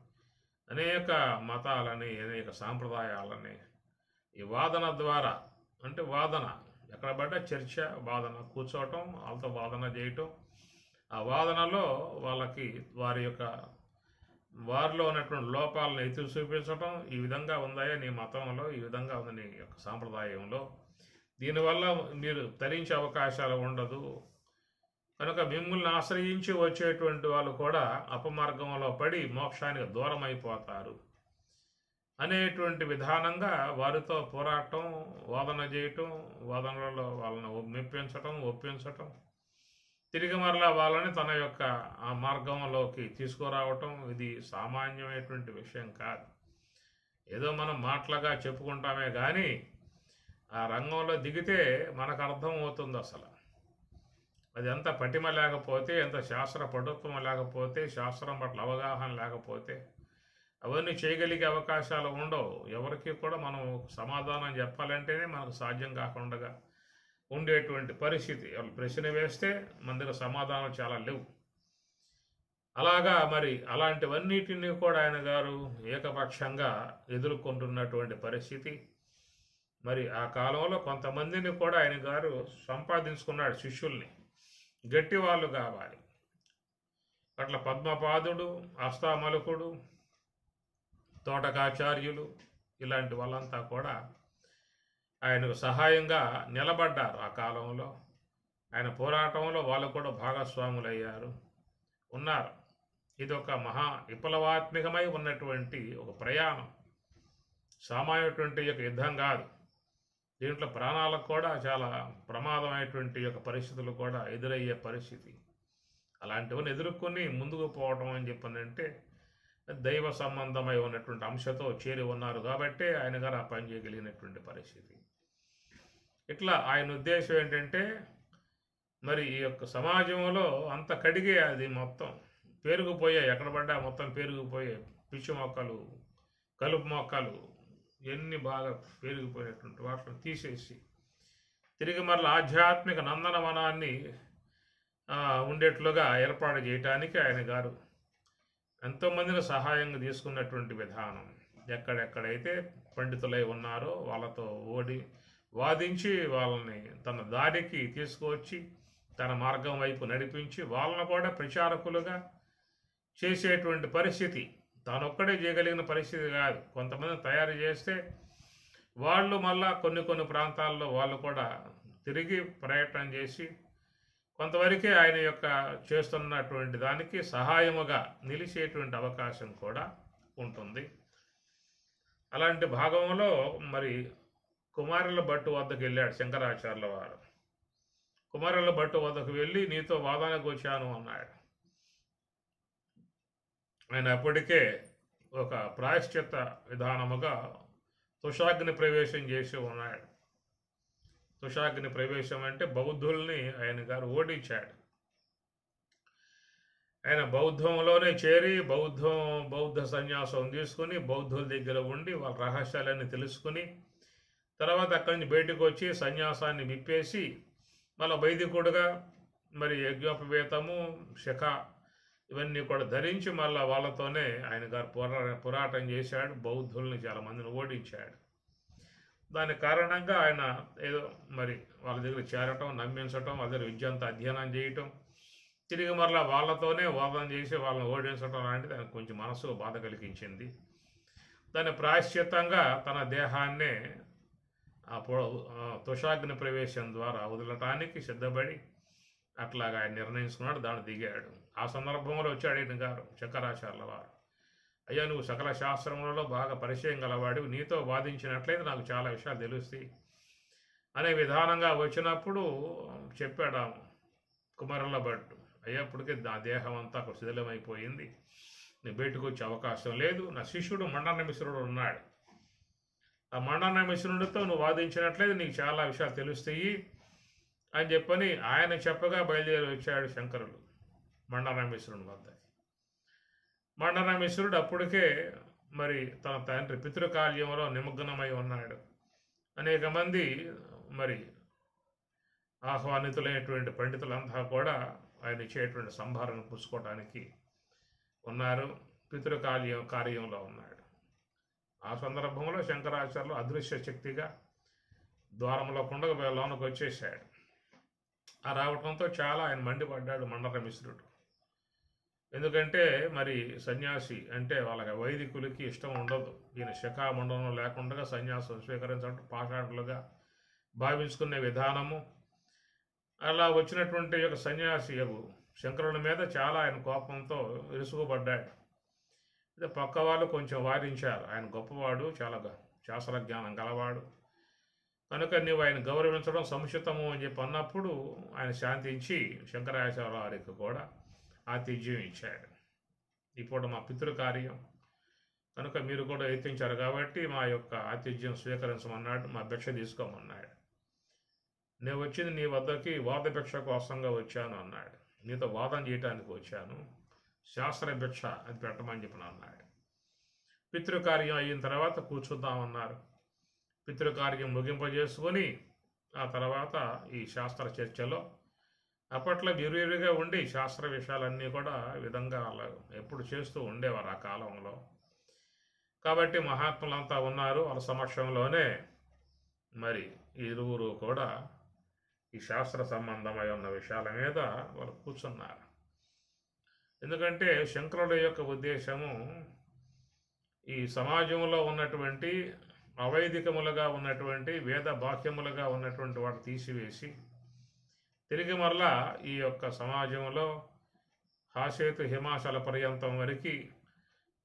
అనేక మతాలని అనేక సాంప్రదాయాలని ఈ వాదన ద్వారా, అంటే వాదన ఎక్కడ పడ్డా చర్చ, వాదన, కూర్చోవటం, వాళ్ళతో వాదన చేయటం, ఆ వాదనలో వాళ్ళకి వారిలో ఉన్నటువంటి లోపాలను ఎత్తి చూపించటం, ఈ విధంగా ఉందాయా నీ మతంలో, ఈ విధంగా ఉంది నీ యొక్క సాంప్రదాయంలో, దీనివల్ల మీరు తరించే అవకాశాలు ఉండదు, కనుక మిమ్మల్ని ఆశ్రయించి వచ్చేటువంటి వాళ్ళు కూడా అపమార్గంలో పడి మోక్షానికి దూరం అయిపోతారు అనేటువంటి విధానంగా వారితో పోరాటం, వాదన చేయటం, వాదనలలో వాళ్ళని ఒప్పించటం, తిరిగి మరలా వాళ్ళని తన యొక్క ఆ మార్గంలోకి తీసుకురావటం, ఇది సామాన్యమైనటువంటి విషయం కాదు. ఏదో మనం మాటలుగా చెప్పుకుంటామే కానీ ఆ రంగంలో దిగితే మనకు అర్థం అవుతుంది. అసలు అది ఎంత పటిమ లేకపోతే, ఎంత శాస్త్ర పటుత్వం లేకపోతే, శాస్త్రం పట్ల అవగాహన లేకపోతే అవన్నీ చేయగలిగే అవకాశాలు ఉండవు. ఎవరికి కూడా మనం సమాధానం చెప్పాలంటేనే మనకు సాధ్యం కాకుండా ఉండేటువంటి పరిస్థితి. వాళ్ళు ప్రశ్న వేస్తే మన దగ్గర సమాధానం చాలా లేవు. అలాగా మరి అలాంటివన్నిటిని కూడా ఆయన గారు ఏకపక్షంగా ఎదుర్కొంటున్నటువంటి పరిస్థితి. మరి ఆ కాలంలో కొంతమందిని కూడా ఆయన గారు సంపాదించుకున్నాడు, శిష్యుల్ని. గట్టి వాళ్ళు కావాలి. అట్లా పద్మపాదుడు, అస్తామలకుడు, తోటకాచార్యులు, ఇలాంటి వాళ్ళంతా కూడా ఆయనకు సహాయంగా నిలబడ్డారు. ఆ కాలంలో ఆయన పోరాటంలో వాళ్ళు కూడా భాగస్వాములయ్యారు, ఉన్నారు. ఇది ఒక మహా విప్లవాత్మకమై ఉన్నటువంటి ఒక ప్రయాణం, సామాన్యటువంటి యొక్క యుద్ధం కాదు. దీంట్లో ప్రాణాలకు కూడా చాలా ప్రమాదమైనటువంటి యొక్క పరిస్థితులు కూడా ఎదురయ్యే పరిస్థితి. అలాంటివన్నీ ఎదుర్కొని ముందుకు పోవటం అని చెప్పనంటే దైవ సంబంధమై ఉన్నటువంటి అంశతో చేరి ఉన్నారు కాబట్టి ఆయన గారు ఆ పని చేయగలిగినటువంటి పరిస్థితి. ఇట్లా ఆయన ఉద్దేశం ఏంటంటే మరి ఈ యొక్క సమాజంలో అంత కడిగే అది మొత్తం పేరుకుపోయాయి, ఎక్కడ పడ్డా మొత్తం పేరుకుపోయాయి. పిచ్చి మొక్కలు, కలుపు మొక్కలు ఎన్ని బాగా పేరుకుపోయినటువంటి వాటిని తీసేసి తిరిగి మరలా ఆధ్యాత్మిక నందనవనాన్ని ఉండేట్లుగా ఏర్పాటు చేయటానికి ఆయన గారు ఎంతోమందిని సహాయంగా తీసుకున్నటువంటి విధానం. ఎక్కడెక్కడైతే పండితులై ఉన్నారో వాళ్ళతో వాదించి వాళ్ళని తన దారికి తీసుకువచ్చి తన మార్గం వైపు నడిపించి వాళ్ళను కూడా ప్రచారకులుగా చేసేటువంటి పరిస్థితి. తానొక్కడే చేయగలిగిన పరిస్థితి కాదు, కొంతమందిని తయారు చేస్తే వాళ్ళు మళ్ళా కొన్ని ప్రాంతాల్లో వాళ్ళు కూడా తిరిగి ప్రయత్నం చేసి కొంతవరకే ఆయన యొక్క చేస్తున్నటువంటి దానికి సహాయముగా నిలిచేటువంటి అవకాశం కూడా ఉంటుంది. అలాంటి భాగంలో మరి కుమారుల భట్టు వద్దకు వెళ్ళాడు శంకరాచార్యుల వారు. కుమారుల భట్టు వద్దకు వెళ్ళి నీతో వాదనకు వచ్చాను అన్నాడు. ఆయన అప్పటికే ఒక ప్రాయశ్చిత్త విధానముగా తుషాగ్ని ప్రవేశం చేసి ఉన్నాడు. తుషాగ్ని ప్రవేశం అంటే బౌద్ధుల్ని ఆయన గారు ఓడించాడు. ఆయన బౌద్ధంలోనే చేరి బౌద్ధ సన్యాసం తీసుకుని బౌద్ధుల దగ్గర ఉండి వాళ్ళ రహస్యాలన్నీ తెలుసుకుని తర్వాత అక్కడి నుంచి బయటకు వచ్చి సన్యాసాన్ని విప్పేసి మళ్ళీ వైదికుడుగా మరి యజ్ఞోపవేతము, శిఖ ఇవన్నీ కూడా ధరించి మళ్ళీ వాళ్ళతోనే ఆయన గారు పోరాటం చేశాడు. బౌద్ధుల్ని చాలామందిని ఓడించాడు. దాని కారణంగా ఆయన ఏదో మరి వాళ్ళ దగ్గర చేరటం, నమ్మించటం, వాళ్ళ దగ్గర విద్యంతా అధ్యయనం చేయటం, తిరిగి మరలా వాళ్ళతోనే వాదన చేసి వాళ్ళని ఓడించడం లాంటిది ఆయనకు కొంచెం మనసుకు బాధ కలిగించింది. దాని ప్రాయశ్చిత్తంగా తన దేహాన్నే తుషాగ్ని ప్రవేశం ద్వారా వదలటానికి సిద్ధపడి అట్లాగా ఆయన నిర్ణయించుకున్నాడు. దాన్ని దిగాడు. ఆ సందర్భంలో వచ్చాడు ఈయన గారు శంకరాచార్యుల వారు. అయ్యా, నువ్వు సకల శాస్త్రములలో బాగా పరిచయం గలవాడివి, నీతో వాదించినట్లయితే నాకు చాలా విషయాలు తెలుస్తాయి అనే విధానంగా వచ్చినప్పుడు చెప్పాడు కుమారుల భట్టు, అయ్యప్పటికీ నా దేహం అంతా ఒక శిథిలమైపోయింది, నీ బయటకు వచ్చే అవకాశం లేదు. నా శిష్యుడు మండన మిశ్రుడు ఉన్నాడు, ఆ మండన మిశ్రుడితో నువ్వు వాదించినట్లయితే నీకు చాలా విషయాలు తెలుస్తాయి అని చెప్పని ఆయన చెప్పగా బయలుదేరి వచ్చాడు శంకరులు మండన మిశ్రుని వద్ద. మండనమిశ్రుడు అప్పటికే మరి తన తండ్రి పితృకార్యంలో నిమగ్నమై ఉన్నాడు. అనేక మంది మరి ఆహ్వానితులైనటువంటి పండితులంతా కూడా ఆయన ఇచ్చేటువంటి సంభారణ పుచ్చుకోవడానికి ఉన్నారు. కార్యంలో ఉన్నాడు. ఆ సందర్భంలో శంకరాచార్యులు అదృశ్య శక్తిగా ద్వారంలో కుండగ లోనకు వచ్చేసాడు. ఆ రావటంతో చాలా ఆయన మండిపడ్డాడు మండనమిశ్రుడు. ఎందుకంటే మరి సన్యాసి అంటే వాళ్ళకి వైదికులకి ఇష్టం ఉండదు. ఈయన శిఖామండనం లేకుండా సన్యాసం స్వీకరించడం పాషాణులుగా భావించుకునే విధానము. అలా వచ్చినటువంటి యొక్క సన్యాసి శంకరుని మీద చాలా ఆయన కోపంతో ఇరుసుకుపడ్డాడు. అయితే పక్క వాళ్ళు కొంచెం వారించారు. ఆయన గొప్పవాడు, చాలా శాస్త్ర జ్ఞానం గలవాడు కనుక నీవు ఆయన గౌరవించడం సముచితము అని చెప్పి అన్నప్పుడు ఆయన శాంతించి శంకరాచార్య వారికి కూడా ఆతిథ్యం ఇచ్చాడు. ఇప్పుడు మా పితృకార్యం కనుక మీరు కూడా యత్నించారు కాబట్టి మా యొక్క ఆతిథ్యం స్వీకరించమన్నాడు. మా భిక్ష తీసుకోమన్నాడు. నేను వచ్చింది నీ వద్దకి వాద భిక్ష కోసంగా వచ్చాను అన్నాడు. నీతో వాదం చేయడానికి వచ్చాను, శాస్త్ర భిక్ష అది పెట్టమని చెప్పిన అన్నాడు. పితృకార్యం అయిన తర్వాత కూర్చుద్దామన్నారు. పితృకార్యం ముగింపజేసుకొని ఆ తర్వాత ఈ శాస్త్ర చర్చలో అప్పట్లో విరివిరిగా ఉండి శాస్త్ర విషయాలన్నీ కూడా విధంగా ఎప్పుడు చేస్తూ ఉండేవారు ఆ కాలంలో. కాబట్టి మహాత్ములంతా ఉన్నారు. వాళ్ళ సమక్షంలోనే మరి ఇరువురు కూడా ఈ శాస్త్ర సంబంధమై ఉన్న విషయాల మీద వాళ్ళు కూర్చున్నారు. ఎందుకంటే శంకరుల యొక్క ఉద్దేశము ఈ సమాజంలో ఉన్నటువంటి అవైదికములుగా ఉన్నటువంటి వేద బాహ్యములుగా ఉన్నటువంటి వాటి తీసివేసి తిరిగి మరలా ఈ యొక్క సమాజంలో హాసేతు హిమాచల పర్యంతం వరకు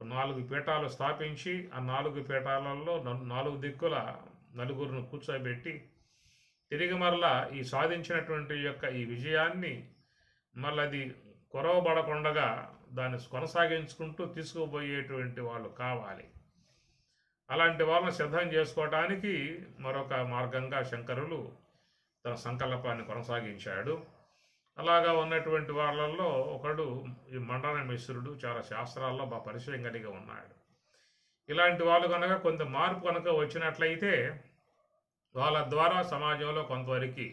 4 పీఠాలు స్థాపించి ఆ 4 పీఠాలలో 4 దిక్కుల నలుగురిని కూర్చోబెట్టి తిరిగి మరలా ఈ సాధించినటువంటి యొక్క ఈ విజయాన్ని మళ్ళీ అది కొరవబడకుండా దాన్ని కొనసాగించుకుంటూ తీసుకుపోయేటువంటి వాళ్ళు కావాలి. అలాంటి వాళ్ళని సిద్ధం చేసుకోవటానికి మరొక మార్గంగా శంకరులు తన సంకల్పాన్ని కొనసాగించాడు. అలాగా ఉన్నటువంటి వాళ్ళల్లో ఒకడు ఈ మండనమిశ్రుడు. చాలా శాస్త్రాల్లో బాగా పరిచయం కలిగి ఉన్నాడు. ఇలాంటి వాళ్ళు కనుక కొంత మార్పు కనుక వచ్చినట్లయితే వాళ్ళ ద్వారా సమాజంలో కొంతవరకు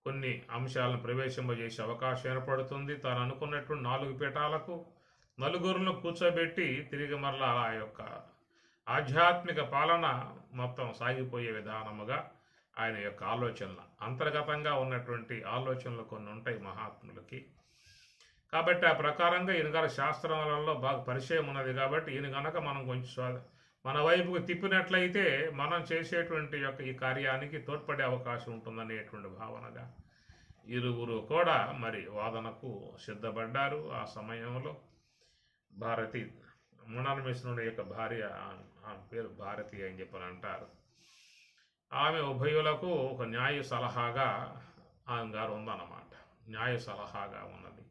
కొన్ని అంశాలను ప్రవేశింపజేసే అవకాశం ఏర్పడుతుంది. తాను అనుకున్నటువంటి 4 పీఠాలకు నలుగురులను కూర్చోబెట్టి తిరిగి మరలా ఆ యొక్క ఆధ్యాత్మిక పాలన మొత్తం సాగిపోయే విధానముగా ఆయన యొక్క ఆలోచనలు అంతర్గతంగా ఉన్నటువంటి ఆలోచనలు కొన్ని ఉంటాయి మహాత్ములకి. కాబట్టి ఆ ప్రకారంగా ఈయన గారి శాస్త్రాలలో బాగా పరిచయం ఉన్నది కాబట్టి ఈయన కనుక మనం కొంచెం మన వైపుకు తిప్పినట్లయితే మనం చేసేటువంటి యొక్క ఈ కార్యానికి తోడ్పడే అవకాశం ఉంటుందనేటువంటి భావనగా ఇరువురు కూడా మరి వాదనకు సిద్ధపడ్డారు. ఆ సమయంలో భారతి మండనమిశ్రుని యొక్క భార్య, ఆమె పేరు భారతి అని చెప్పని అంటారు. ఆమె ఉభయులకు ఒక న్యాయ సలహాగా ఆమె గారు ఉందన్నమాట. న్యాయ సలహాగా ఉన్నది.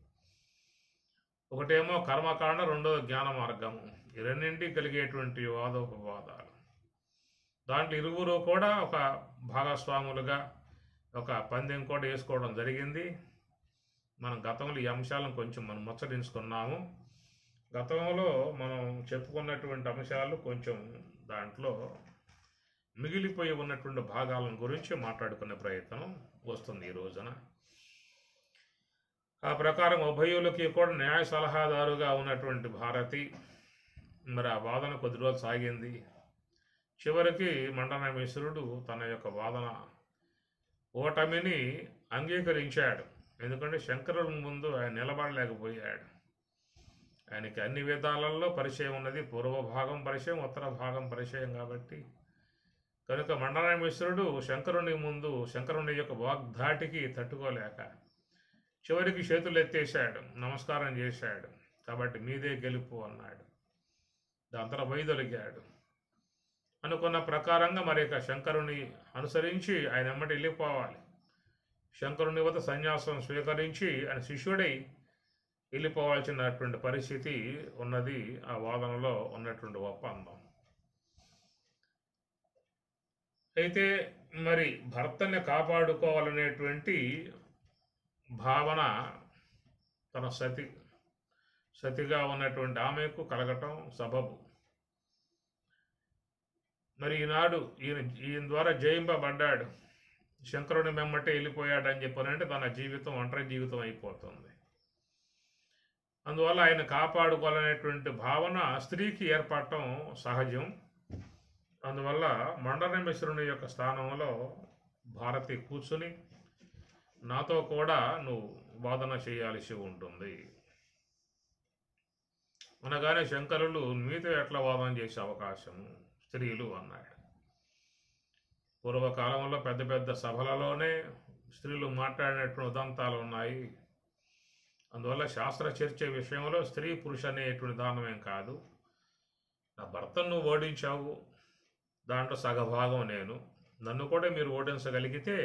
ఒకటేమో కర్మకాండ, రెండోది జ్ఞాన మార్గము. ఈ రెండింటికి కలిగేటువంటి వాదోపవాదాలు. దాంట్లో ఇరువురు కూడా ఒక భాగస్వాములుగా ఒక పందెం కూడా వేసుకోవడం జరిగింది. మనం గతంలో ఈ అంశాలను కొంచెం మనం ముచ్చరించుకున్నాము. గతంలో మనం చెప్పుకున్నటువంటి అంశాలు కొంచెం దాంట్లో మిగిలిపోయి ఉన్నటువంటి భాగాలను గురించి మాట్లాడుకునే ప్రయత్నం వస్తుంది ఈ రోజున. ఆ ప్రకారం ఉభయులకి కూడా న్యాయ సలహాదారుగా ఉన్నటువంటి భారతి మరి ఆ వాదన కొద్ది రోజులు సాగింది. చివరికి మండనమిశ్రుడు తన యొక్క వాదన ఓటమిని అంగీకరించాడు. ఎందుకంటే శంకరుల ముందు ఆయన నిలబడలేకపోయాడు. ఆయనకి అన్ని విధాలలో పరిచయం ఉన్నది. పూర్వ భాగం పరిచయం, ఉత్తర భాగం పరిచయం కాబట్టి కనుక మండనమిశ్రుడు శంకరుని ముందు శంకరుని యొక్క వాగ్ధాటికి తట్టుకోలేక చివరికి చేతులు ఎత్తేశాడు, నమస్కారం చేశాడు. కాబట్టి మీదే గెలుపు అన్నాడు. దాంతో వైదొలిగాడు. అనుకున్న ప్రకారంగా మరి ఇక శంకరుని అనుసరించి ఆయన ఎమ్మటి వెళ్ళిపోవాలి. శంకరుని వద్ద సన్యాసం స్వీకరించి ఆయన శిష్యుడై వెళ్ళిపోవాల్సినటువంటి పరిస్థితి ఉన్నది. ఆ వాదనలో ఉన్నటువంటి ఒప్పందం అయితే మరి భర్తని కాపాడుకోవాలనేటువంటి భావన తన సతిగా ఉన్నటువంటి ఆమెకు కలగటం సబబు. మరి ఈనాడు ఈయన ద్వారా జయింపబడ్డాడు, శంకరుని మెమ్మటే వెళ్ళిపోయాడని చెప్పానంటే తన జీవితం ఒంటరి జీవితం అయిపోతుంది. అందువల్ల ఆయన కాపాడుకోవాలనేటువంటి భావన స్త్రీకి ఏర్పడటం సహజం. అందువల్ల మండనమిశ్రుని యొక్క స్థానంలో భారతి కూర్చుని నాతో కూడా నువ్వు వాదన చేయాల్సి ఉంటుంది అనగానే శంకరులు మీతో ఎట్లా వాదన చేసే అవకాశము స్త్రీలు అన్నాడు. పూర్వకాలంలో పెద్ద పెద్ద సభలలోనే స్త్రీలు మాట్లాడినటువంటి ఉదంతాలు ఉన్నాయి. అందువల్ల శాస్త్ర చర్చ విషయంలో స్త్రీ పురుష అనేటువంటి దానమేం కాదు. నా భర్తను నువ్వు ఓడించావు, దాంట్లో సగభాగం నేను, నన్ను కూడా మీరు ఓడించగలిగితే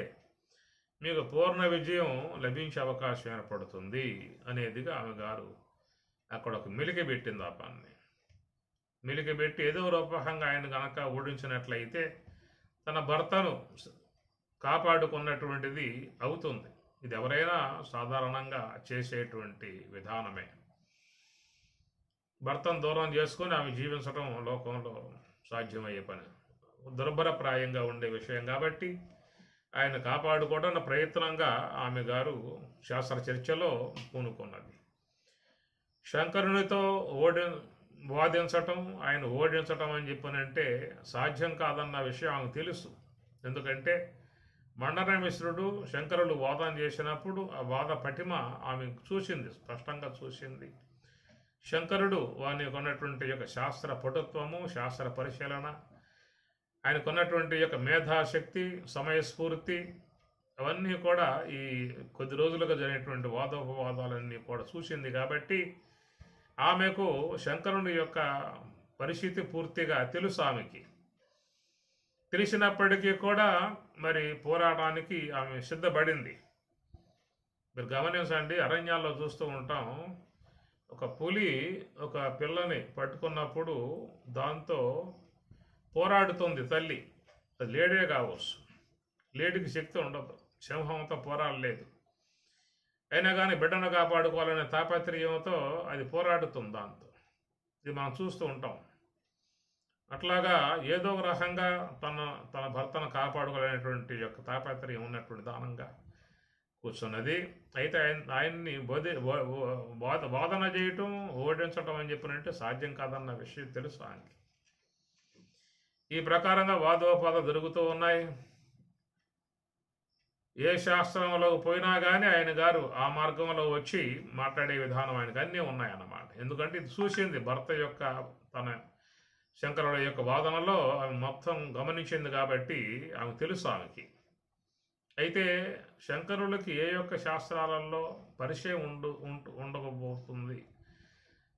మీకు పూర్ణ విజయం లభించే అవకాశం ఏర్పడుతుంది అనేదిగా ఆమె గారు అక్కడ ఒక మెలికి పెట్టింది. ఆ పని మెలికి పెట్టి ఏదో రూపకంగా ఆయన కనుక ఓడించినట్లయితే తన భర్తను కాపాడుకున్నటువంటిది అవుతుంది. ఇది ఎవరైనా సాధారణంగా చేసేటువంటి విధానమే. భర్తను దూరం చేసుకొని ఆమె జీవించడం లోకంలో సాధ్యమయ్యే పని, దుర్భరప్రాయంగా ఉండే విషయం కాబట్టి ఆయన కాపాడుకోవడం ప్రయత్నంగా ఆమె గారు శాస్త్ర చర్చలో పూనుకున్నది. శంకరునితో వాదించటం, ఆయన ఓడించటం అని చెప్పనంటే సాధ్యం కాదన్న విషయం ఆమెకు తెలుసు. ఎందుకంటే మండనమిశ్రుడు శంకరులు వాదన చేసినప్పుడు ఆ వాద పటిమ ఆమె చూసింది, స్పష్టంగా చూసింది. శంకరుడు వానికి ఉన్నటువంటి యొక్క శాస్త్ర పటుత్వము, శాస్త్ర పరిశీలన, ఆయనకున్నటువంటి యొక్క మేధాశక్తి, సమయస్ఫూర్తి, అవన్నీ కూడా ఈ కొద్ది రోజులుగా జరిగినటువంటి వాదోపవాదాలన్నీ కూడా చూసింది. కాబట్టి ఆమెకు శంకరుని యొక్క పరిస్థితి పూర్తిగా తెలుసు. ఆమెకి తెలిసినప్పటికీ కూడా మరి పోరాటానికి ఆమె సిద్ధపడింది. మీరు గమనించండి, అరణ్యాల్లో చూస్తూ ఉంటాం, ఒక పులి ఒక పిల్లని పట్టుకున్నప్పుడు దాంతో పోరాడుతుంది తల్లి. అది లేడే కావచ్చు, లేడికి శక్తి ఉండదు, సింహంతో పోరాడలేదు. అయినా కానీ బిడ్డను కాపాడుకోవాలనే తాపత్రయంతో అది పోరాడుతుంది దాంతో. ఇది మనం చూస్తూ ఉంటాం. అట్లాగా ఏదో ఒక రకంగా తన భర్తను కాపాడుకోవాలనేటువంటి యొక్క తాపత్రయం ఉన్నటువంటి దానంగా కూర్చున్నది. అయితే ఆయన్ని వాదన చేయటం, ఓడించటం అని చెప్పినంటే సాధ్యం కాదన్న విషయం తెలుసు ఆయనకి. ఈ ప్రకారంగా వాదోపాద జరుగుతూ ఉన్నాయి. ఏ శాస్త్రంలోకి పోయినా కానీ ఆయన గారు ఆ మార్గంలో వచ్చి మాట్లాడే విధానం ఆయనకు అన్నీ ఉన్నాయన్నమాట. ఎందుకంటే ఇది చూసింది, భర్త యొక్క తన శంకరుల యొక్క వాదనలో ఆమె మొత్తం గమనించింది కాబట్టి ఆమె తెలుసు ఆమెకి. అయితే శంకరులకి ఏ యొక్క శాస్త్రాలలో పరిచయం ఉండకపోతుంది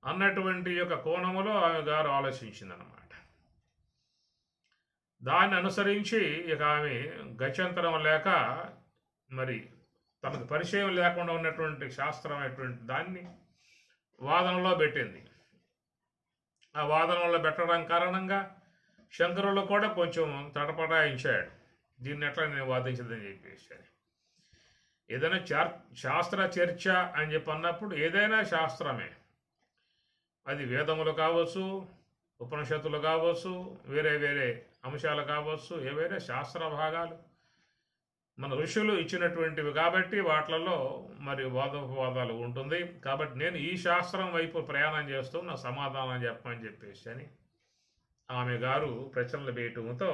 అన్నటువంటి యొక్క కోణములో ఆమె గారు ఆలోచించిందన్నమాట. దాన్ని అనుసరించి ఇక ఆమె గత్యంతరం లేక మరి తనకు పరిచయం లేకుండా ఉన్నటువంటి శాస్త్రం అనేటువంటి దాన్ని వాదనలో పెట్టింది. ఆ వాదనలో పెట్టడం కారణంగా శంకరులు కూడా కొంచెం తటపటాయించాడు, దీన్ని ఎట్లా నేను వాదించదని చెప్పేసి. ఏదైనా శాస్త్ర చర్చ అని చెప్పి అన్నప్పుడు ఏదైనా శాస్త్రమే, అది వేదములు కావచ్చు, ఉపనిషత్తులు కావచ్చు, వేరే వేరే అంశాలు కావచ్చు, ఏవైనా శాస్త్ర భాగాలు మన ఋషులు ఇచ్చినటువంటివి కాబట్టి వాటిలలో మరి వాదోపవాదాలు ఉంటుంది. కాబట్టి నేను ఈ శాస్త్రం వైపు ప్రయాణం చేస్తూ నా సమాధానం చెప్పమని చెప్పేసి అని ఆమె గారు ప్రశ్నలు వేయటంతో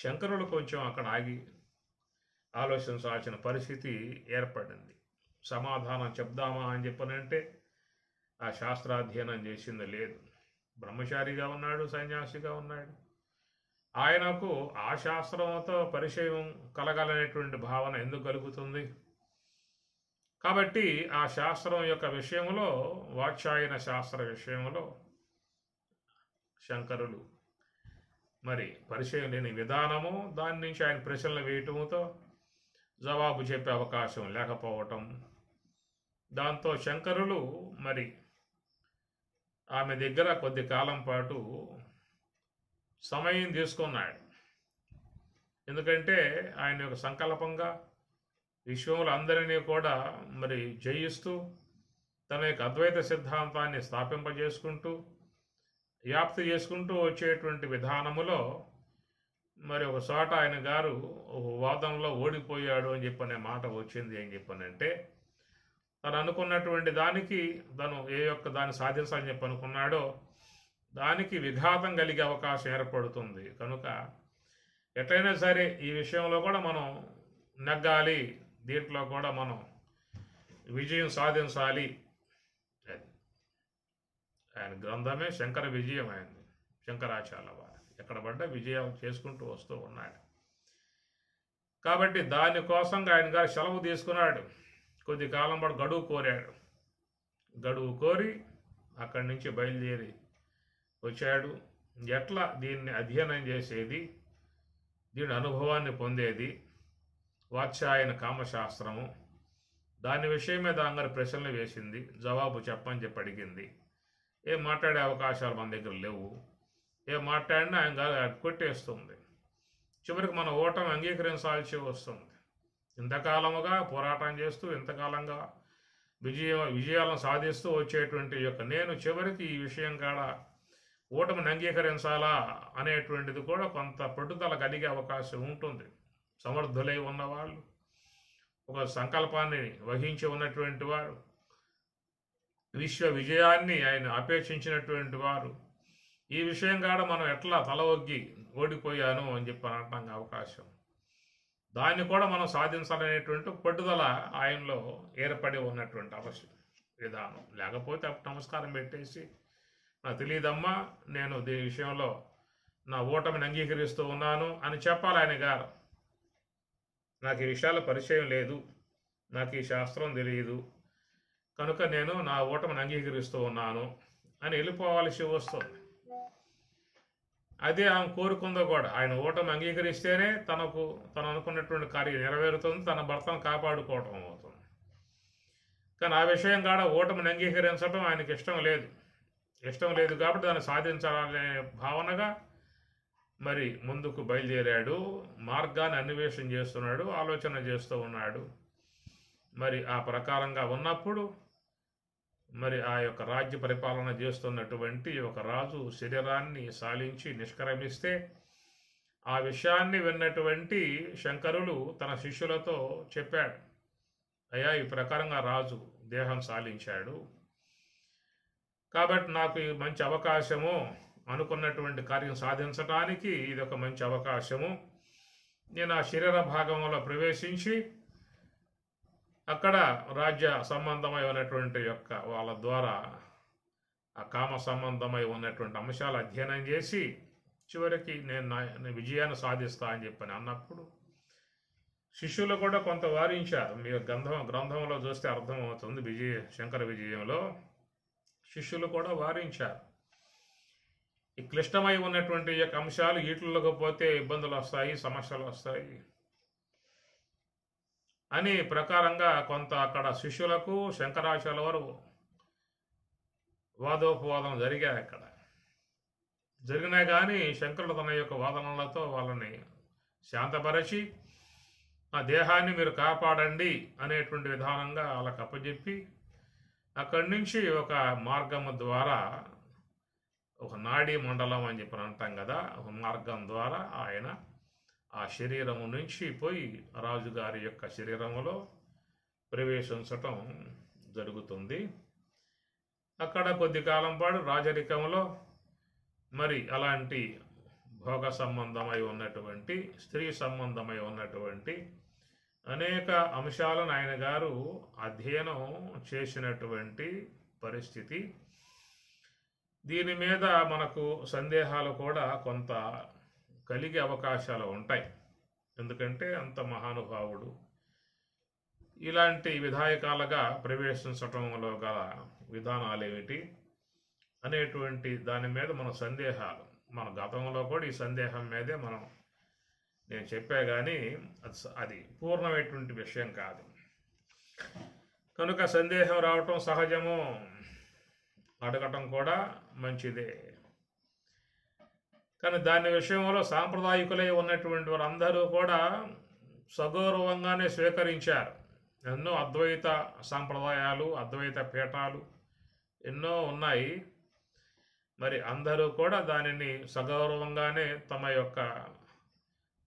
శంకరులు కొంచెం అక్కడ ఆగి ఆలోచించాల్సిన పరిస్థితి ఏర్పడింది. సమాధానం చెప్దామా అని చెప్పనంటే ఆ శాస్త్రాధ్యయనం చేసింది లేదు. బ్రహ్మచారిగా ఉన్నాడు, సన్యాసిగా ఉన్నాడు. ఆయనకు ఆ శాస్త్రంతో పరిచయం కలగాలనేటువంటి భావన ఎందుకు కలుగుతుంది? కాబట్టి ఆ శాస్త్రం యొక్క విషయంలో, వాత్సాయన శాస్త్ర విషయంలో శంకరులు మరి పరిచయం లేని విధానము, దాని నుంచి ఆయన ప్రశ్నలు వేయటంతో జవాబు చెప్పే అవకాశం లేకపోవటం, దాంతో శంకరులు మరి ఆమె దగ్గర కొద్ది కాలం పాటు సమయం తీసుకున్నాడు. ఎందుకంటే ఆయన యొక్క సంకల్పంగా విశ్వంలో అందరినీ కూడా మరి జయిస్తూ తన యొక్క అద్వైత సిద్ధాంతాన్ని స్థాపింపజేసుకుంటూ వ్యాప్తి చేసుకుంటూ వచ్చేటువంటి విధానములో మరి ఒక చోట ఆయన గారు ఒక వాదనలో ఓడిపోయాడు అని చెప్పనే మాట వచ్చింది అని చెప్పనంటే తను అనుకున్నటువంటి దానికి తను దాన్ని సాధించాలని చెప్పి అనుకున్నాడో దానికి విఘాతం కలిగే అవకాశం ఏర్పడుతుంది. కనుక ఎట్లయినా సరే ఈ విషయంలో కూడా మనం నెగ్గాలి, దీంట్లో కూడా మనం విజయం సాధించాలి. అది ఆయన గ్రంథమే శంకర విజయం. అయింది శంకరాచార్య వారు ఎక్కడ పడ్డా విజయం చేసుకుంటూ వస్తూ ఉన్నాడు. కాబట్టి దానికోసంగా ఆయన గారు సెలవు తీసుకున్నాడు. కొద్ది కాలం పాటు గడువు కోరాడు. గడువు కోరి అక్కడి నుంచి బయలుదేరి వచ్చాడు. ఎట్లా దీన్ని అధ్యయనం చేసేది, దీని అనుభవాన్ని పొందేది, వాత్స్యాయన కామశాస్త్రము, దాని విషయం మీద అందరు ప్రశ్నలు వేసింది, జవాబు చెప్పని చెప్పి అడిగింది. ఏం మాట్లాడే అవకాశాలు మన దగ్గర లేవు. ఏం మాట్లాడినా ఆయన కొట్టేస్తుంది. చివరికి మన ఓటమి అంగీకరించాల్సి వస్తుంది. ఇంతకాలముగా పోరాటం చేస్తూ ఇంతకాలంగా విజయాలను సాధిస్తూ వచ్చేటువంటి యొక్క నేను చివరికి ఈ విషయం కాడ ఓటమిని అంగీకరించాలా అనేటువంటిది కూడా కొంత పట్టుదల కలిగే అవకాశం ఉంటుంది. సమర్థులై ఉన్నవాళ్ళు, ఒక సంకల్పాన్ని వహించి ఉన్నటువంటి వారు, విశ్వ విజయాన్ని ఆయన అపేక్షించినటువంటి వారు, ఈ విషయం కాడ మనం ఎట్లా తల ఒగ్గి ఓడిపోయాను అని చెప్పి అనడానికి అవకాశం, దాన్ని కూడా మనం సాధించాలనేటువంటి పట్టుదల ఆయనలో ఏర్పడి ఉన్నటువంటి అవసరం విధానం. లేకపోతే అప్పుడు నమస్కారం పెట్టేసి నాకు తెలియదమ్మా, నేను దీని విషయంలో నా ఓటమిని అంగీకరిస్తూ ఉన్నాను అని చెప్పాలి ఆయన గారు. నాకు ఈ విషయాల పరిచయం లేదు, నాకు ఈ శాస్త్రం తెలియదు, కనుక నేను నా ఓటమిని అంగీకరిస్తూ ఉన్నాను అని వెళ్ళిపోవాల్సి వస్తుంది. అదే ఆమె కోరుకుందో కూడా. ఆయన ఓటమి అంగీకరిస్తేనే తను అనుకున్నటువంటి కార్యం నెరవేరుతుంది, తన భర్తను కాపాడుకోవటం అవుతుంది. కానీ ఆ విషయం కాడ ఓటమిని అంగీకరించడం ఆయనకి ఇష్టం లేదు కాబట్టి దాన్ని సాధించాలనే భావనగా మరి ముందుకు బయలుదేరాడు. మార్గాన్ని అన్వేషణ చేస్తున్నాడు, ఆలోచన చేస్తూ ఉన్నాడు. మరి ఆ ప్రకారంగా ఉన్నప్పుడు మరి ఆ యొక్క రాజ్య పరిపాలన చేస్తున్నటువంటి ఒక రాజు శరీరాన్ని సాలించి నిష్క్రమిస్తే ఆ విషయాన్ని విన్నటువంటి శంకరులు తన శిష్యులతో చెప్పాడు, అయ్యా ఈ ప్రకారంగా రాజు దేహం సాలించాడు, కాబట్టి నాకు ఈ మంచి అవకాశము, అనుకున్నటువంటి కార్యం సాధించడానికి ఇది ఒక మంచి అవకాశము. నేను ఆ శరీర భాగంలో ప్రవేశించి అక్కడ రాజ్య సంబంధమై ఉన్నటువంటి యొక్క వాళ్ళ ద్వారా ఆ కామ సంబంధమై ఉన్నటువంటి అంశాలు అధ్యయనం చేసి చివరికి నేను విజయాన్ని సాధిస్తా అని చెప్పని అన్నప్పుడు శిష్యులు కూడా కొంత వారించారు. మీరు గ్రంథంలో చూస్తే అర్థమవుతుంది. శంకర విజయంలో శిష్యులు కూడా వారించారు. ఈ క్లిష్టమై ఉన్నటువంటి యొక్క అంశాలు వీటిల్లోకి పోతే ఇబ్బందులు వస్తాయి, సమస్యలు వస్తాయి అని ప్రకారంగా కొంత అక్కడ శిష్యులకు శంకరాచార్యుల వారు వాదోపవాదం జరిగాయి. అక్కడ జరిగినా కానీ శంకరుడు తన యొక్క వాదనలతో వాళ్ళని శాంతపరిచి ఆ దేహాన్ని మీరు కాపాడండి అనేటువంటి విధానంగా వాళ్ళకి అప్పచెప్పి అక్కడి నుంచి ఒక మార్గము ద్వారా, ఒక నాడీ మండలం అని చెప్పి అంటాం కదా, ఒక మార్గం ద్వారా ఆయన ఆ శరీరము నుంచి పోయి రాజుగారి యొక్క శరీరములో ప్రవేశించటం జరుగుతుంది. అక్కడ కొద్ది కాలం పాటు రాజరికంలో మరి అలాంటి భోగ సంబంధమై ఉన్నటువంటి, స్త్రీ సంబంధమై ఉన్నటువంటి అనేక అంశాలను ఆయన గారు అధ్యయనం చేసినటువంటి పరిస్థితి. దీని మీద మనకు సందేహాలు కూడా కొంత కలిగే అవకాశాలు ఉంటాయి. ఎందుకంటే అంత మహానుభావుడు ఇలాంటి విధాయకాలుగా ప్రవేశించటంలో గల విధానాలు ఏమిటి అనేటువంటి దాని మీద మన సందేహాలు, మన గతంలో కూడా ఈ సందేహం మీదే నేను చెప్పా కానీ అది పూర్ణమైనటువంటి విషయం కాదు. కనుక సందేహం రావటం సహజము, అడగటం కూడా మంచిదే. కానీ దాని విషయంలో సాంప్రదాయకులై ఉన్నటువంటి వారందరూ కూడా సగౌరవంగానే స్వీకరించారు. ఎన్నో అద్వైత సాంప్రదాయాలు, అద్వైత పీఠాలు ఎన్నో ఉన్నాయి. మరి అందరూ కూడా దానిని సగౌరవంగానే తమ యొక్క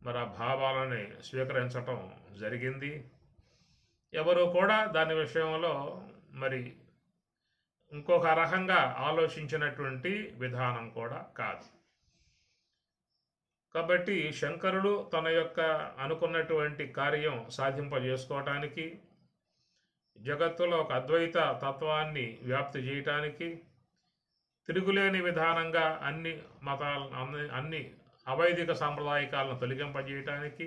మరి ఆ భావాలని స్వీకరించటం జరిగింది. ఎవరు కూడా దాని విషయంలో మరి ఇంకొక రకంగా ఆలోచించినటువంటి విధానం కూడా కాదు. కాబట్టి శంకరుడు తన యొక్క అనుకున్నటువంటి కార్యం సాధింపజేసుకోవటానికి, జగత్తులో ఒక అద్వైత తత్వాన్ని వ్యాప్తి చేయటానికి, తిరుగులేని విధానంగా అన్ని మతాలను, అన్ని అవైదిక సాంప్రదాయికాలను తొలగింపజేయటానికి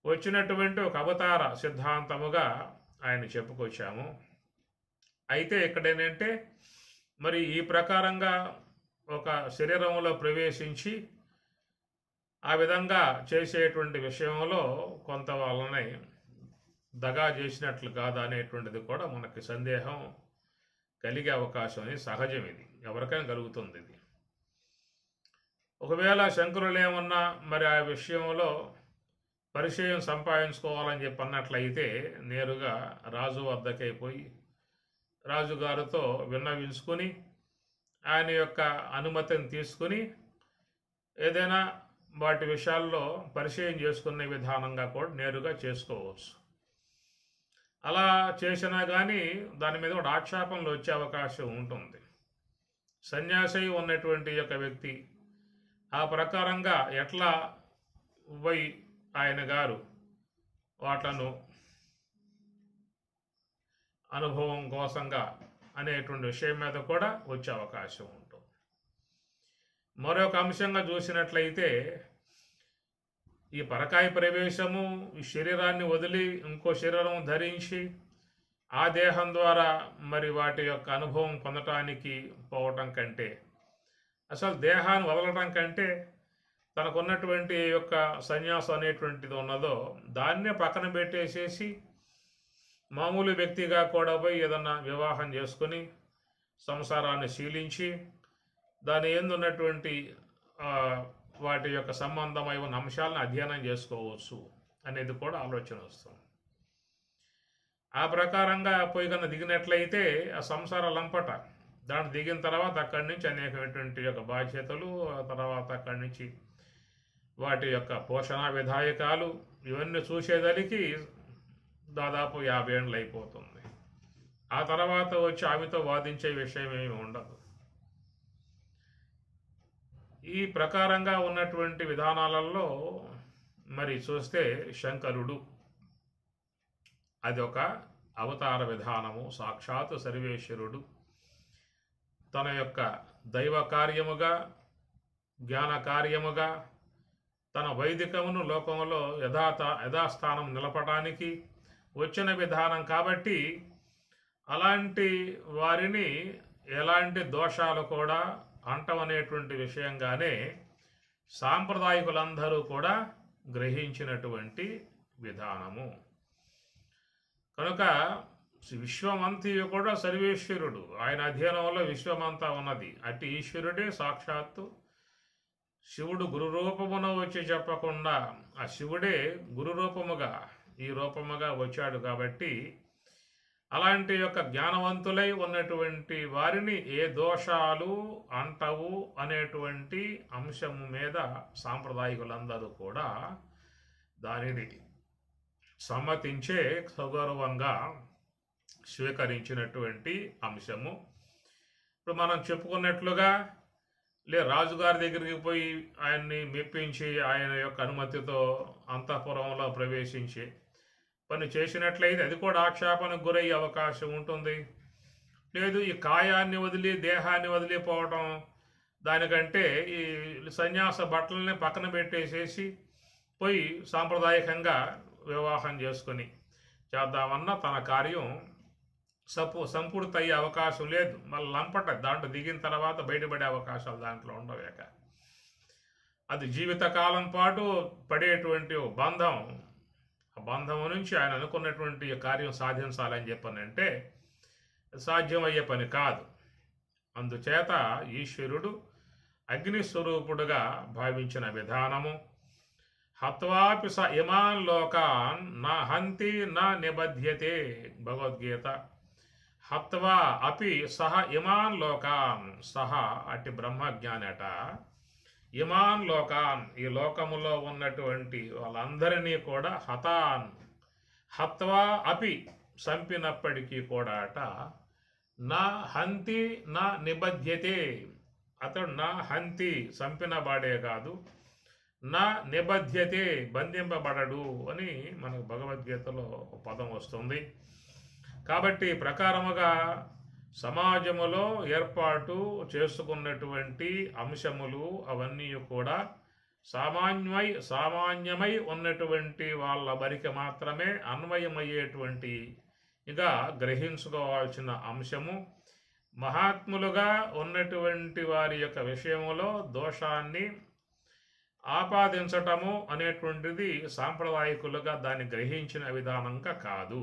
వచ్చినటువంటి ఒక అవతార సిద్ధాంతముగా ఆయన చెప్పుకొచ్చాము. అయితే ఇక్కడ ఏంటంటే మరి ఈ ప్రకారంగా ఒక శరీరంలో ప్రవేశించి ఆ విధంగా చేసేటువంటి విషయంలో కొంత వాళ్ళని దగా చేసినట్లు కాదా అనేటువంటిది కూడా మనకి సందేహం కలిగే అవకాశం అనేది సహజం. ఇది ఎవరికైనా కలుగుతుంది. ఇది ఒకవేళ శంకరులు ఏమన్నా మరి ఆ విషయంలో పరిచయం సంపాదించుకోవాలని చెప్పి అన్నట్లయితే నేరుగా రాజు వద్దకే పోయి రాజుగారితో విన్నవించుకొని ఆయన యొక్క అనుమతిని తీసుకుని ఏదైనా వాటి విషయాల్లో పరిచయం చేసుకునే విధానంగా కూడా నేరుగా చేసుకోవచ్చు. అలా చేసినా కానీ దాని మీద కూడా ఆక్షేపణలు వచ్చే అవకాశం ఉంటుంది. సన్యాసి ఉన్నటువంటి యొక్క వ్యక్తి ఆ ప్రకారంగా ఎట్లా పోయి ఆయన గారు వాట్లను అనుభవం కోసంగా అనేటువంటి విషయం మీద కూడా వచ్చే అవకాశం ఉంటుంది. మరొక అంశంగా చూసినట్లయితే ఈ పరకాయ ప్రవేశము, ఈ శరీరాన్ని వదిలి ఇంకో శరీరం ధరించి ఆ దేహం ద్వారా మరి వాటి యొక్క అనుభవం పొందటానికి పోవటం కంటే, అసలు దేహాన్ని వదలటం కంటే తనకున్నటువంటి యొక్క సన్యాసం అనేటువంటిది ఉన్నదో దాన్నే పక్కన పెట్టేసేసి మామూలు వ్యక్తిగా కూడా పోయి ఏదన్నా వివాహం చేసుకొని సంసారాన్ని శీలించి దాని ఎందున్నటువంటి వాటి యొక్క సంబంధమై ఉన్న అంశాలను అధ్యయనం చేసుకోవచ్చు అనేది కూడా ఆలోచన వస్తుంది. ఆ ప్రకారంగా పోయి కన్నా దిగినట్లయితే ఆ సంసార లంపట దాంట్లో దిగిన తర్వాత అక్కడి నుంచి అనేకమైనటువంటి యొక్క బాధ్యతలు, ఆ తర్వాత అక్కడి నుంచి వాటి యొక్క పోషణ విధాయకాలు ఇవన్నీ చూసేదానికి దాదాపు 50 ఏళ్ళు అయిపోతుంది. ఆ తర్వాత వచ్చి ఆమెతో వాదించే విషయం ఏమి ఉండదు. ఈ ప్రకారంగా ఉన్నటువంటి విధానాలలో మరి చూస్తే శంకరుడు అదొక అవతార విధానము. సాక్షాత్ సర్వేశ్వరుడు తన యొక్క దైవ కార్యముగా, జ్ఞాన కార్యముగా తన వైదికమును లోకంలో యథాస్థానం నిలపడానికి వచ్చిన విధానం. కాబట్టి అలాంటి వారిని ఎలాంటి దోషాలు కూడా అంటవనేటువంటి విషయంగానే సాంప్రదాయకులందరూ కూడా గ్రహించినటువంటి విధానము. కనుక విశ్వమంతి కూడా సర్వేశ్వరుడు, ఆయన అధ్యయనంలో విశ్వమంతా ఉన్నది. అట్టి ఈశ్వరుడే సాక్షాత్తు శివుడు గురురూపమున వచ్చి చెప్పకుండా ఆ శివుడే గురురూపముగా ఈ రూపముగా వచ్చాడు. కాబట్టి అలాంటి యొక్క జ్ఞానవంతులై ఉన్నటువంటి వారిని ఏ దోషాలు అంటవు అనేటువంటి అంశము మీద సాంప్రదాయకులందరూ కూడా దానిని సమ్మతించే సగౌరవంగా స్వీకరించినటువంటి అంశము. ఇప్పుడు మనం చెప్పుకున్నట్లుగా రాజుగారి దగ్గరికి పోయి ఆయన్ని మెప్పించి ఆయన యొక్క అనుమతితో అంతఃపురంలో ప్రవేశించి పని చేసినట్లయితే అది కూడా ఆక్షేపణకు గురయ్యే అవకాశం ఉంటుంది. లేదు ఈ కాయాన్ని వదిలి దేహాన్ని వదిలిపోవటం దానికంటే ఈ సన్యాస బట్టలని పక్కన పెట్టేసేసి పోయి సాంప్రదాయకంగా వివాహం చేసుకొని చేద్దామన్నా తన కార్యం సంపూర్తి అయ్యే అవకాశం లేదు. మళ్ళీ లంపట దాంట్లో దిగిన తర్వాత బయటపడే అవకాశాలు దాంట్లో ఉండవేక. అది జీవితకాలం పాటు పడేటువంటి బంధం. ఆ బంధం నుంచి ఆయన అనుకున్నటువంటి కార్యం సాధించాలని చెప్పనంటే సాధ్యమయ్యే పని కాదు. అందుచేత ఈశ్వరుడు అగ్నిస్వరూపుడుగా భావించిన విధానము, హత్వాపి స ఇమాన్ లోకాన్ నా హంతి నా నిబధ్యతే. భగవద్గీత. హత్వా అపి సహ ఇమాన్ లోకాన్, సహ అట్టి బ్రహ్మజ్ఞానట, ఇమాన్ లోకాన్ ఈ లోకములో ఉన్నటువంటి వాళ్ళందరినీ కూడా హతాన్, హత్వా అపి చంపినప్పటికీ కూడా అట, నా హంతి నా నిబధ్యతే, అతడు నా హంతి చంపినవాడే కాదు, నా నిబధ్యతే బంధింపబడడు అని మనకు భగవద్గీతలో ఒక పదం వస్తుంది. కాబట్టి ప్రకారముగా సమాజములో ఏర్పాటు చేసుకున్నటువంటి అంశములు అవన్నీ కూడా సామాన్యమై ఉన్నటువంటి వాళ్ళ వరికి మాత్రమే అన్వయమయ్యేటువంటి ఇక గ్రహించుకోవాల్సిన అంశము. మహాత్ములుగా ఉన్నటువంటి వారి యొక్క విషయములో దోషాన్ని ఆపాదించటము అనేటువంటిది సాంప్రదాయకులుగా దాన్ని గ్రహించిన విధానంగా కాదు.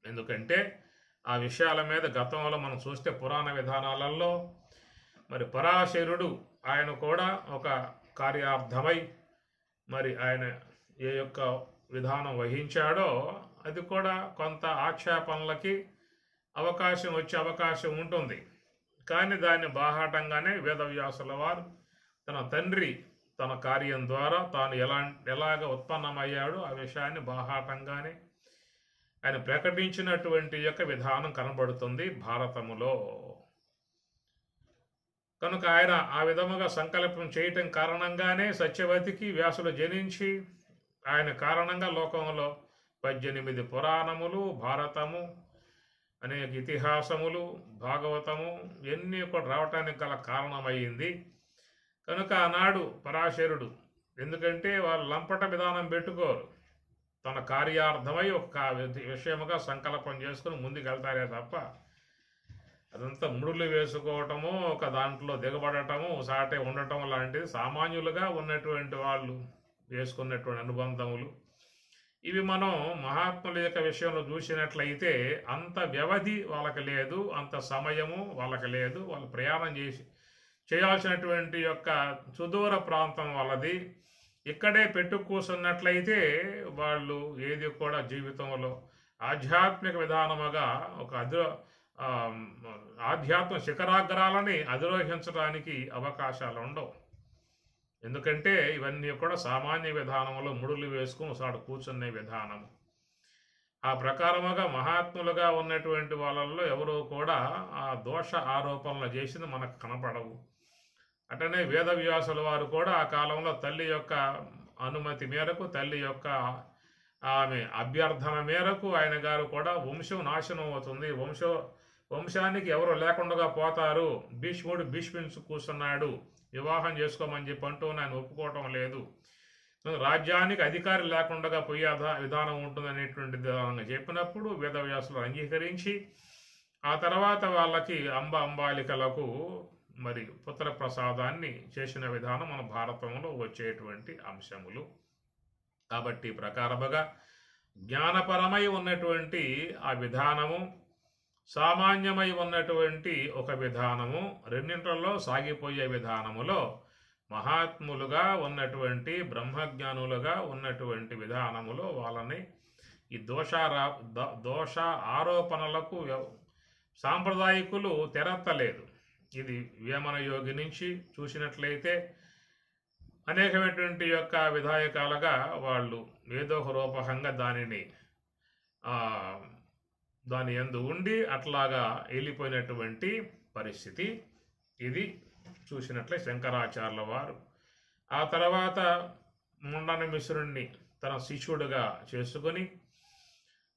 ఎందుకంటే ఆ విషయాల మీద గతంలో మనం చూస్తే పురాణ విధానాలలో మరి పరాశరుడు ఆయన కూడా ఒక కార్యార్థమై మరి ఆయన ఏ యొక్క విధానం వహించాడో అది కూడా కొంత ఆక్షేపణలకి వచ్చే అవకాశం ఉంటుంది. కానీ దాన్ని బాహాటంగానే వేదవ్యాసుల వారు తన తండ్రి తన కార్యం ద్వారా తాను ఎలాగ ఉత్పన్నమయ్యాడో ఆ విషయాన్ని బాహాటంగానే ఆయన ప్రకటించినటువంటి యొక్క విధానం కనబడుతుంది భారతములో. కనుక ఆయన ఆ విధముగా సంకల్పం చేయటం కారణంగానే సత్యవతికి వ్యాసులు జనించి ఆయన కారణంగా లోకంలో 18 పురాణములు, భారతము, అనేక ఇతిహాసములు, భాగవతము ఇవన్నీ కూడా రావటానికి గల కారణమైంది. కనుక ఆనాడు పరాశరుడు, ఎందుకంటే వాళ్ళు లంపట విధానం పెట్టుకోరు, తన కార్యార్థమై ఒక విషయముగా సంకల్పం చేసుకుని ముందుకెళ్తారే తప్ప అదంతా ముడులు వేసుకోవటము, ఒక దాంట్లో దిగబడటము, సాటే ఉండటం లాంటిది సామాన్యులుగా ఉన్నటువంటి వాళ్ళు వేసుకున్నటువంటి అనుబంధములు. ఇవి మనం మహాత్ముల యొక్క విషయంలో చూసినట్లయితే అంత వ్యవధి వాళ్ళకి లేదు, అంత సమయము వాళ్ళకి లేదు. వాళ్ళు ప్రయాణం చేయాల్సినటువంటి యొక్క సుదూర ప్రాంతం వాళ్ళది. ఇక్కడే పెట్టు కూర్చున్నట్లయితే వాళ్ళు ఏది కూడా జీవితంలో ఆధ్యాత్మిక విధానముగా ఒక ఆధ్యాత్మ శిఖరాగ్రాలని అధిరోహించడానికి అవకాశాలు ఉండవు. ఎందుకంటే ఇవన్నీ కూడా సామాన్య విధానంలో ముడులు వేసుకుని ఒకసారి కూర్చునే విధానం. ఆ ప్రకారముగా మహాత్ములుగా ఉన్నటువంటి వాళ్ళల్లో ఎవరూ కూడా ఆ దోష ఆరోపణలు చేసింది మనకు కనపడవు. అటనే వేదవ్యాసుల వారు కూడా ఆ కాలంలో తల్లి యొక్క అనుమతి మేరకు, తల్లి యొక్క ఆమె అభ్యర్థన మేరకు ఆయన గారు కూడా వంశం నాశనం అవుతుంది, వంశానికి ఎవరు లేకుండా పోతారు, భీష్ముడు భీష్మించు కూర్చున్నాడు, వివాహం చేసుకోమని చెప్పి అంటూ ఆయన ఒప్పుకోవటం లేదు, రాజ్యానికి అధికారి లేకుండా పోయే విధానం ఉంటుంది అనేటువంటి విధానంగా చెప్పినప్పుడు వేదవ్యాసులు అంగీకరించి ఆ తర్వాత వాళ్ళకి అంబాలికలకు మరి పుత్ర ప్రసాదాన్ని చేసిన విధానం మన భారతంలో వచ్చేటువంటి అంశములు. కాబట్టి ప్రకారముగా జ్ఞానపరమై ఉన్నటువంటి ఆ విధానము, సామాన్యమై ఉన్నటువంటి ఒక విధానము, రెండింటిలో సాగిపోయే విధానములో మహాత్ములుగా ఉన్నటువంటి బ్రహ్మజ్ఞానులుగా ఉన్నటువంటి విధానములో వాళ్ళని ఈ దోష ఆరోపణలకు సాంప్రదాయకులు తెరత్తలేదు. ఇది వేమన యోగి నుంచి చూసినట్లయితే అనేకమైనటువంటి యొక్క విధాయకాలుగా వాళ్ళు ఏదో ఒక రూపకంగా దాని యందు ఉండి అట్లాగా వెళ్ళిపోయినటువంటి పరిస్థితి. ఇది చూసినట్లే శంకరాచార్యుల వారు ఆ తర్వాత ముండన మిశ్రుణ్ణి తన శిష్యుడిగా చేసుకొని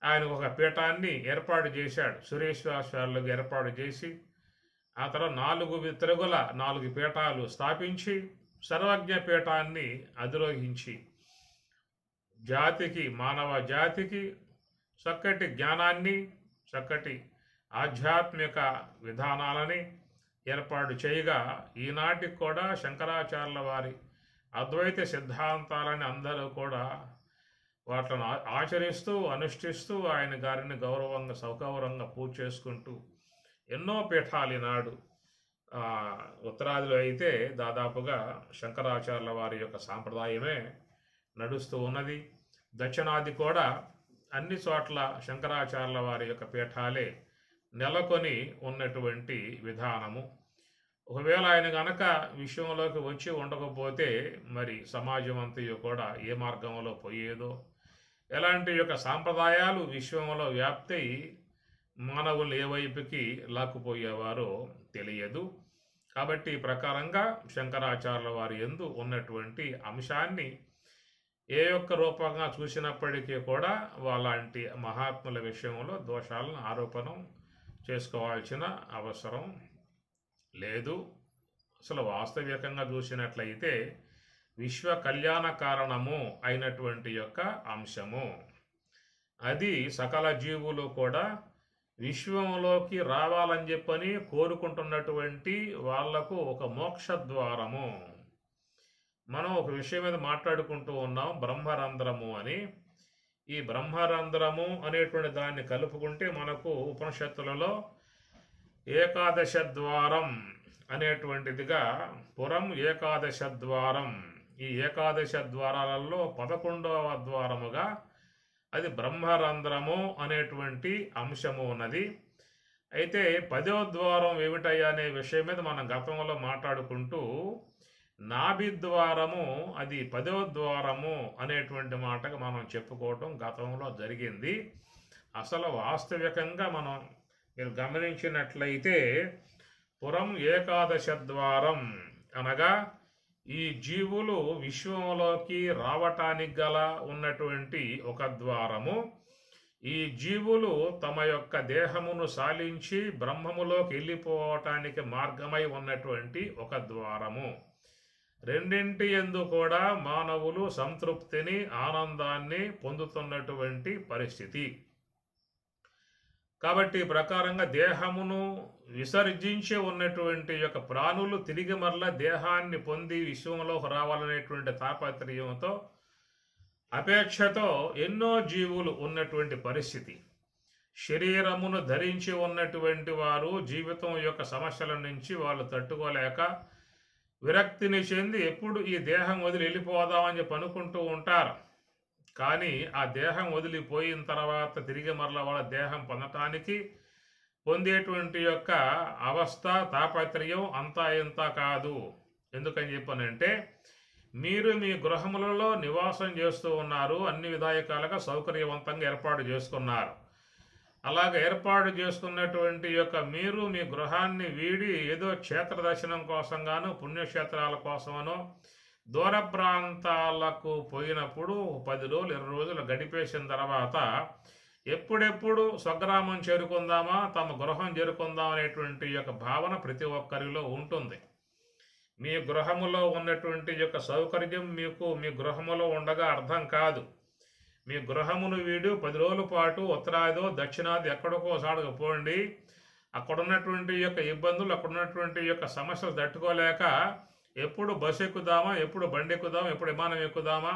ఆయన ఒక పీఠాన్ని ఏర్పాటు చేశాడు, సురేశ్వరాచార్యులకు ఏర్పాటు చేసి ఆ తర్వాత 4 తిరుగుల 4 పీఠాలు స్థాపించి సర్వజ్ఞ పీఠాన్ని అధిరోహించి మానవ జాతికి చక్కటి జ్ఞానాన్ని, చక్కటి ఆధ్యాత్మిక విధానాలని ఏర్పాటు చేయగా ఈనాటికి కూడా శంకరాచార్యుల వారి అద్వైత సిద్ధాంతాలని అందరూ కూడా వాటిని ఆచరిస్తూ అనుష్ఠిస్తూ ఆయన గారిని గౌరవంగా సౌకర్యంగా పూజ చేసుకుంటూ ఎన్నో పీఠాలు ఈనాడు ఉత్తరాదిలో అయితే దాదాపుగా శంకరాచార్యుల వారి యొక్క సాంప్రదాయమే నడుస్తూ ఉన్నది. దక్షిణాది కూడా అన్ని చోట్ల శంకరాచార్యుల వారి యొక్క పీఠాలే నెలకొని ఉన్నటువంటి విధానము. ఒకవేళ ఆయన గనక విషయంలోకి వచ్చి ఉండకపోతే మరి సమాజం అంతయు కూడా ఏ మార్గంలో పోయేదో, ఎలాంటి యొక్క సాంప్రదాయాలు విశ్వంలో వ్యాప్తి మానవులు ఏ వైపుకి లాక్కుపోయేవారో తెలియదు. కాబట్టి ఈ ప్రకారంగా శంకరాచార్యుల వారి యందు ఉన్నటువంటి అంశాన్ని ఏ యొక్క రూపంగా చూసినప్పటికీ కూడా వాళ్ళంటి మహాత్ముల విషయంలో దోషాలను ఆరోపణ చేసుకోవాల్సిన అవసరం లేదు. అసలు వాస్తవికంగా చూసినట్లయితే విశ్వ కళ్యాణ కారణము అయినటువంటి యొక్క అంశము అది సకల జీవులు కూడా విశ్వంలోకి రావాలని చెప్పని కోరుకుంటున్నటువంటి వాళ్లకు ఒక మోక్ష ద్వారము. మనం ఒక విషయం మీద మాట్లాడుకుంటూ ఉన్నాం, బ్రహ్మరంధ్రము అని. ఈ బ్రహ్మరంధ్రము అనేటువంటి దాన్ని కలుపుకుంటే మనకు ఉపనిషత్తులలో ఏకాదశ ద్వారం అనేటువంటిదిగా పురం ఏకాదశ ద్వారం, ఈ ఏకాదశ ద్వారాలలో 11వ ద్వారముగా అది బ్రహ్మరంధ్రము అనేటువంటి అంశము ఉన్నది. అయితే 10వ ద్వారం ఏమిటయ్యా అనే విషయం మీద మనం గతంలో మాట్లాడుకుంటూ నాభిద్వారము అది 10వ ద్వారము అనేటువంటి మాటగా మనం చెప్పుకోవటం గతంలో జరిగింది. అసలు వాస్తవికంగా మీరు గమనించినట్లయితే పురం ఏకాదశ ద్వారం అనగా ఈ జీవులు విశ్వంలోకి రావటానికి గల ఉన్నటువంటి ఒక ద్వారము. ఈ జీవులు తమ యొక్క దేహమును సాలించి బ్రహ్మములోకి వెళ్ళిపోవటానికి మార్గమై ఉన్నటువంటి ఒక ద్వారము. రెండింటి యందు కూడా మానవులు సంతృప్తిని ఆనందాన్ని పొందుతున్నటువంటి పరిస్థితి. కాబట్టి ప్రకారంగా దేహమును విసర్జించి ఉన్నటువంటి యొక్క ప్రాణులు తిరిగి మరలా దేహాన్ని పొంది విశ్వంలోకి రావాలనేటువంటి తాపత్రయంతో అపేక్షతో ఎన్నో జీవులు ఉన్నటువంటి పరిస్థితి. శరీరమును ధరించి ఉన్నటువంటి వారు జీవితం యొక్క సమస్యల నుంచి వాళ్ళు తట్టుకోలేక విరక్తిని చెంది ఎప్పుడు ఈ దేహం వదిలి వెళ్ళిపోదామని చెప్పి అనుకుంటూ ఉంటారు. కానీ ఆ దేహం వదిలిపోయిన తర్వాత తిరిగి మరలా వాళ్ళ దేహం పొందటానికి పొందేటువంటి యొక్క అవస్థ తాపత్రయం అంతా ఇంత కాదు. ఎందుకని చెప్పనంటే మీరు మీ గృహములలో నివాసం చేస్తూ ఉన్నారు, అన్ని విధాయకాలుగా సౌకర్యవంతంగా ఏర్పాటు చేసుకున్నారు. అలాగే ఏర్పాటు చేసుకున్నటువంటి యొక్క మీరు మీ గృహాన్ని వీడి ఏదో క్షేత్ర దర్శనం కోసం గాను పుణ్యక్షేత్రాల కోసమనో దూర ప్రాంతాలకు పోయినప్పుడు 10 రోజులు 20 రోజులు గడిపేసిన తర్వాత ఎప్పుడెప్పుడు స్వగ్రామం చేరుకుందామా, తమ గృహం చేరుకుందాం అనేటువంటి యొక్క భావన ప్రతి ఒక్కరిలో ఉంటుంది. మీ గృహములో ఉన్నటువంటి యొక్క సౌకర్యం మీకు మీ గృహములో ఉండగా అర్థం కాదు. మీ గృహమును వీడు 10 రోజుల పాటు ఉత్తరాదో దక్షిణాది ఎక్కడికో సాడుకు పోండి. అక్కడున్నటువంటి యొక్క ఇబ్బందులు, అక్కడున్నటువంటి యొక్క సమస్యలు తట్టుకోలేక ఎప్పుడు బస్సు ఎక్కుదామా, ఎప్పుడు బండి ఎక్కుదామా, ఎప్పుడు విమానం ఎక్కుదామా,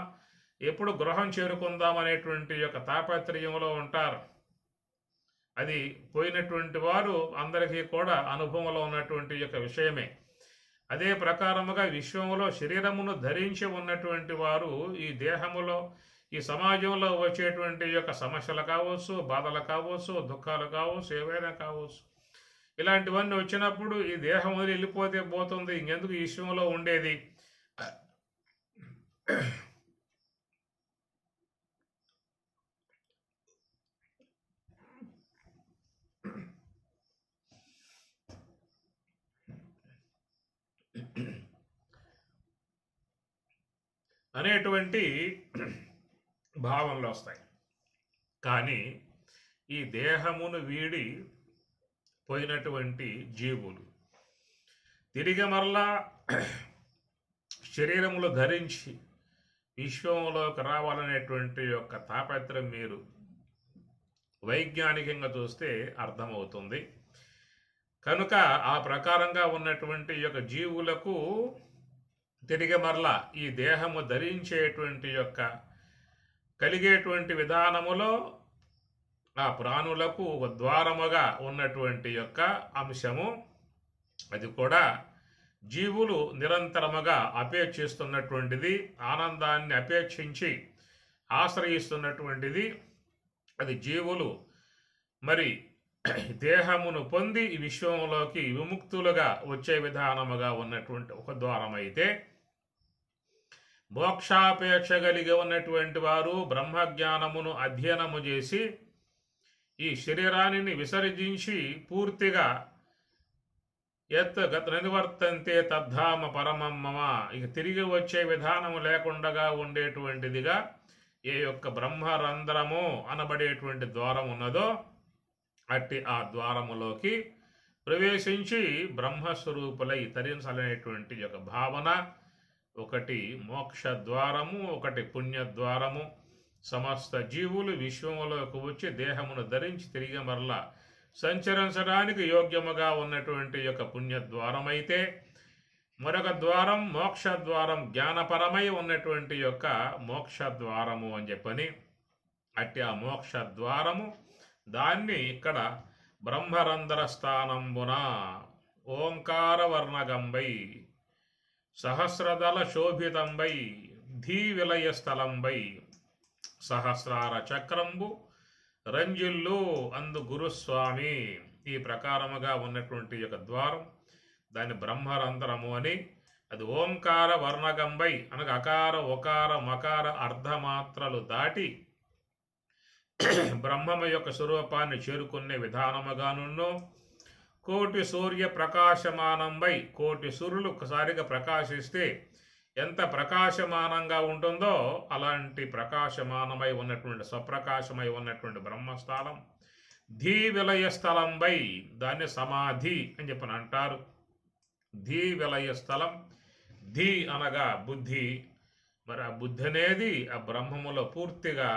ఎప్పుడు గృహం చేరుకుందాం అనేటువంటి యొక్క తాపత్రయంలో ఉంటారు. అది పోయినటువంటి వారు అందరికీ కూడా అనుభవంలో ఉన్నటువంటి యొక్క విషయమే. అదే ప్రకారముగా విశ్వములో శరీరమును ధరించి ఉన్నటువంటి వారు ఈ దేహములో ఈ సమాజంలో వచ్చేటువంటి యొక్క సమస్యలు కావచ్చు, బాధలు కావచ్చు, దుఃఖాలు కావచ్చు, ఏవైనా కావచ్చు, ఇలాంటివన్నీ వచ్చినప్పుడు ఈ దేహం వదిలి వెళ్ళిపోతే పోతుంది, ఇంకెందుకు ఈ విశ్వంలో ఉండేది. అనేటువంటి భావనలు వస్తాయి. కానీ ఈ దేహమును వీడి పోయినటువంటి జీవులు తిరిగి మరలా శరీరములు ధరించి విశ్వంలోకి రావాలనేటువంటి యొక్క తాపత్రం మీరు వైజ్ఞానికంగా చూస్తే అర్థమవుతుంది. కనుక ఆ ప్రకారంగా ఉన్నటువంటి యొక్క జీవులకు తిరిగి మరలా ఈ దేహము ధరించేటువంటి యొక్క కలిగేటువంటి విధానములో ఆ ప్రాణులకు ఒక ద్వారముగా ఉన్నటువంటి యొక్క అంశము అది కూడా జీవులు నిరంతరముగా అపేక్షిస్తున్నటువంటిది, ఆనందాన్ని అపేక్షించి ఆశ్రయిస్తున్నటువంటిది. అది జీవులు మరి దేహమును పొంది ఈ విశ్వంలోకి విముక్తులుగా వచ్చే విధానముగా ఉన్నటువంటి ఒక ద్వారమైతే, మోక్షాపేక్ష కలిగి ఉన్నటువంటి వారు బ్రహ్మజ్ఞానమును అధ్యయనము చేసి ఈ శరీరాన్ని విసర్జించి పూర్తిగా గత నివర్తంతే తద్ధామ పరమం మమ, ఇక తిరిగి వచ్చే విధానము లేకుండా ఉండేటువంటిదిగా ఏ యొక్క బ్రహ్మరంధ్రము అనబడేటువంటి ద్వారం ఉన్నదో అట్టి ఆ ద్వారములోకి ప్రవేశించి బ్రహ్మస్వరూపులై తరించాలనేటువంటి యొక్క భావన. ఒకటి మోక్ష ద్వారము, ఒకటి పుణ్యద్వారము. సమస్త జీవులు విశ్వములోకి వచ్చి దేహమును ధరించి తిరిగి మరలా సంచరించడానికి యోగ్యముగా ఉన్నటువంటి యొక్క పుణ్యద్వారమైతే, మరొక ద్వారం మోక్ష ద్వారం, జ్ఞానపరమై ఉన్నటువంటి యొక్క మోక్ష ద్వారము అని చెప్పని అట్టి ఆ మోక్ష ద్వారము దాన్ని ఇక్కడ బ్రహ్మరంధ్ర స్థానంబున ఓంకార వర్ణగంబై సహస్రదళ శోభితంబై ధీ విలయ స్థలంబై సహస్రార చక్రంబు రంజిల్లు అందు గురుస్వామి. ఈ ప్రకారముగా ఉన్నటువంటి యొక్క ద్వారం దాన్ని బ్రహ్మరంధ్రము అని, అది ఓంకార వర్ణగంబై అనగా అకార ఒకార మకార అర్ధమాత్రలు దాటి బ్రహ్మము యొక్క స్వరూపాన్ని చేరుకునే విధానముగానున్నో, కోటి సూర్య ప్రకాశమానంబై, కోటి సూర్యులు ఒకసారిగా ప్రకాశిస్తే ఎంత ప్రకాశమానంగా ఉంటుందో అలాంటి ప్రకాశమానమై ఉన్నటువంటి స్వప్రకాశమై ఉన్నటువంటి బ్రహ్మస్థానం ధీ విలయ స్థలంబై, దాన్ని సమాధి అని చెప్పని అంటారు. ధీ విలయ స్థలం, ధీ బుద్ధి. మరి ఆ బుద్ధి అనేది ఆ బ్రహ్మములో పూర్తిగా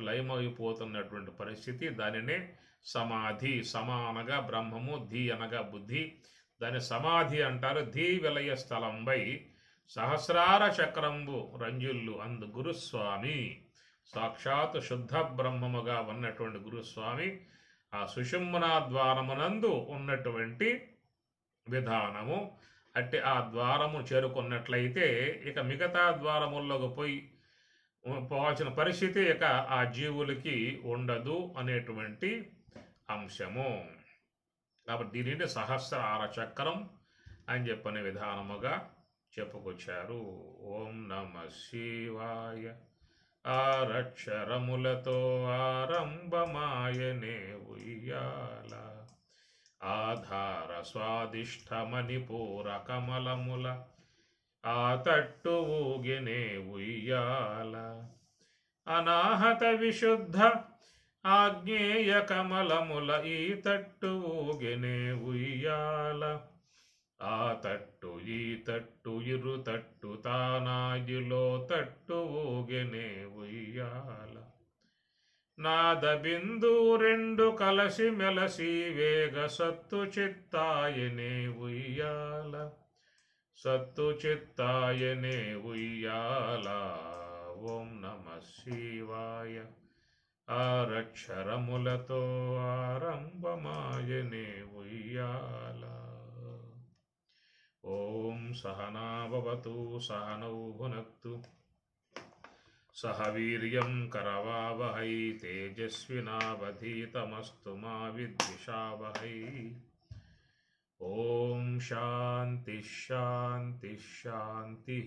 లయమైపోతున్నటువంటి పరిస్థితి, దానినే సమాధి. సమానగా బ్రహ్మము, ధీ అనగా బుద్ధి, దాని సమాధి అంటారు. ధీ విలయ స్థలంబై సహస్రార చక్రంబు రంజుల్లు అందు గురుస్వామి. సాక్షాత్ శుద్ధ బ్రహ్మముగా ఉన్నటువంటి గురుస్వామి ఆ సుషుమ్నా ద్వారమునందు ఉన్నటువంటి విధానము. అట్టి ఆ ద్వారము చేరుకున్నట్లయితే ఇక మిగతా ద్వారముల్లోకి పోవాల్సిన పరిస్థితి ఇక ఆ జీవులకి ఉండదు అనేటువంటి అంశము. కాబట్టి దీనిని సహస్రార చక్రం అని చెప్పనే విధానముగా చెప్పుకొచ్చారు. ఓం నమ శివాయ. ఆరక్షరములతో ఆరంభమాయనే ఉయ్యాల, ఆధార స్వాదిష్టమణిపూర కమలముల ఆ తట్టు ఊగినే ఉయ్యాల, అనాహత విశుద్ధ ఆజ్ఞేయ కమలముల ఈ తట్టు ఊగినే ఉయ్యాల, ఆ తట్టు ఈ తట్టు ఇరు తట్టు తానాగిలో తట్టు ఊగినే ఉయ్యాల, నాద బిందు రెండు కలసి మెలసి వేగ సత్తు చిత్తాయనే ఉయ్యాల, సత్తు చిత్తాయనే ఉయ్యాల. ఓం నమ శివాయ. ఆరక్షరములతో ఆరంభమాయనే ఉయ్యాల. ఓం సహనా భవతు సహనౌ భునక్తు సహ వీర్యం కరవావహై తేజస్వినావధీతమస్తు మా విద్విషావహై. ఓం శాంతి శాంతి శాంతి.